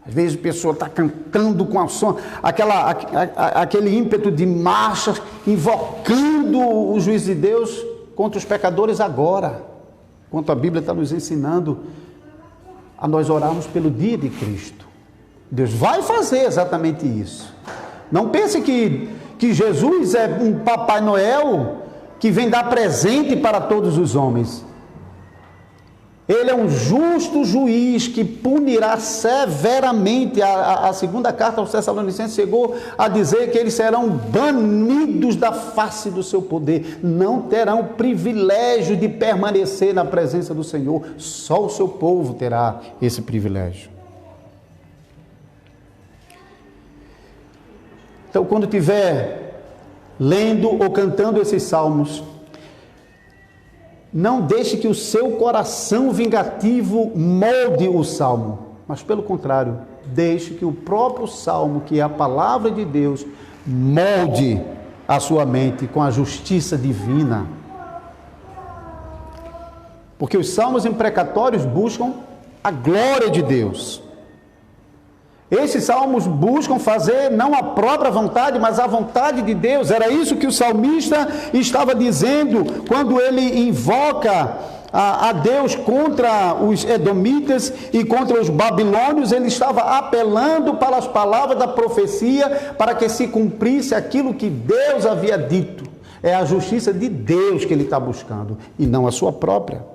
Às vezes a pessoa está cantando com a som, aquele ímpeto de marcha, invocando o juízo de Deus contra os pecadores agora, quanto a Bíblia está nos ensinando a nós orarmos pelo dia de Cristo. Deus vai fazer exatamente isso. Não pense que Jesus é um Papai Noel que vem dar presente para todos os homens. Ele é um justo juiz que punirá severamente. A segunda carta aos Tessalonicenses chegou a dizer que eles serão banidos da face do seu poder. Não terão o privilégio de permanecer na presença do Senhor. Só o seu povo terá esse privilégio. Então, quando estiver lendo ou cantando esses salmos, não deixe que o seu coração vingativo molde o salmo, mas pelo contrário, deixe que o próprio salmo, que é a palavra de Deus, molde a sua mente com a justiça divina. Porque os salmos imprecatórios buscam a glória de Deus. Esses salmos buscam fazer não a própria vontade, mas a vontade de Deus. Era isso que o salmista estava dizendo quando ele invoca a Deus contra os edomitas e contra os babilônios. Ele estava apelando para as palavras da profecia para que se cumprisse aquilo que Deus havia dito. É a justiça de Deus que ele está buscando e não a sua própria.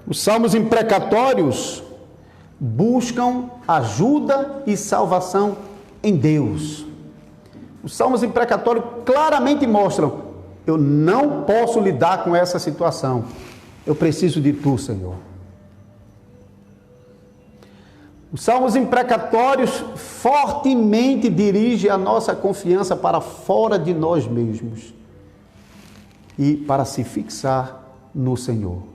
Os salmos imprecatórios buscam ajuda e salvação em Deus. Os salmos imprecatórios claramente mostram: eu não posso lidar com essa situação, eu preciso de Tu, Senhor. Os salmos imprecatórios fortemente dirigem a nossa confiança para fora de nós mesmos e para se fixar no Senhor.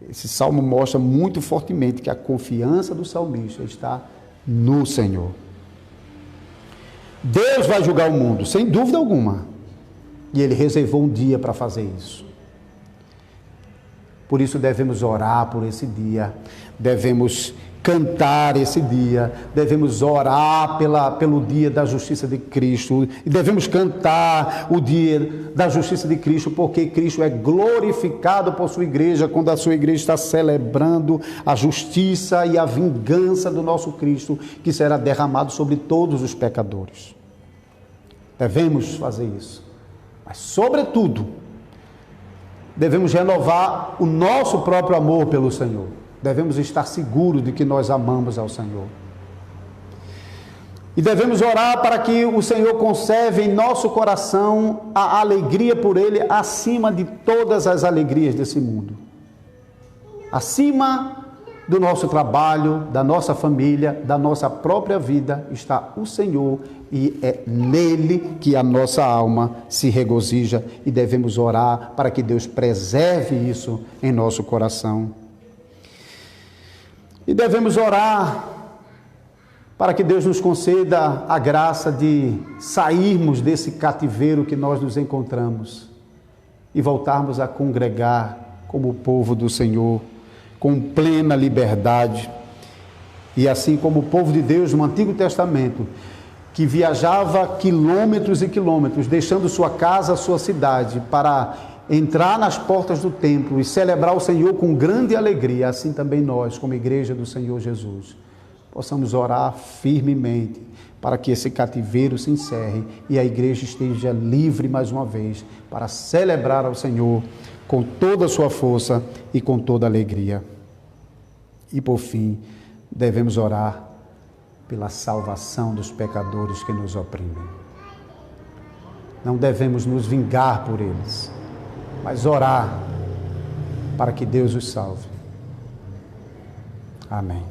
Esse salmo mostra muito fortemente que a confiança do salmista está no Senhor. Deus vai julgar o mundo, sem dúvida alguma. E Ele reservou um dia para fazer isso. Por isso devemos orar por esse dia, devemos cantar esse dia, devemos orar pelo dia da justiça de Cristo, e devemos cantar o dia da justiça de Cristo, porque Cristo é glorificado por sua igreja, quando a sua igreja está celebrando a justiça e a vingança do nosso Cristo, que será derramado sobre todos os pecadores. Devemos fazer isso, mas sobretudo, devemos renovar o nosso próprio amor pelo Senhor. Devemos estar seguros de que nós amamos ao Senhor. E devemos orar para que o Senhor conserve em nosso coração a alegria por Ele acima de todas as alegrias desse mundo. Acima do nosso trabalho, da nossa família, da nossa própria vida, está o Senhor, e é nele que a nossa alma se regozija, e devemos orar para que Deus preserve isso em nosso coração. E devemos orar para que Deus nos conceda a graça de sairmos desse cativeiro que nós nos encontramos e voltarmos a congregar como o povo do Senhor, com plena liberdade. E assim como o povo de Deus no Antigo Testamento, que viajava quilômetros e quilômetros, deixando sua casa, sua cidade, para entrar nas portas do templo e celebrar o Senhor com grande alegria, assim também nós, como igreja do Senhor Jesus, possamos orar firmemente para que esse cativeiro se encerre e a igreja esteja livre mais uma vez para celebrar ao Senhor com toda a sua força e com toda a alegria. E por fim, devemos orar pela salvação dos pecadores que nos oprimem. Não devemos nos vingar por eles, mas orar para que Deus os salve. Amém.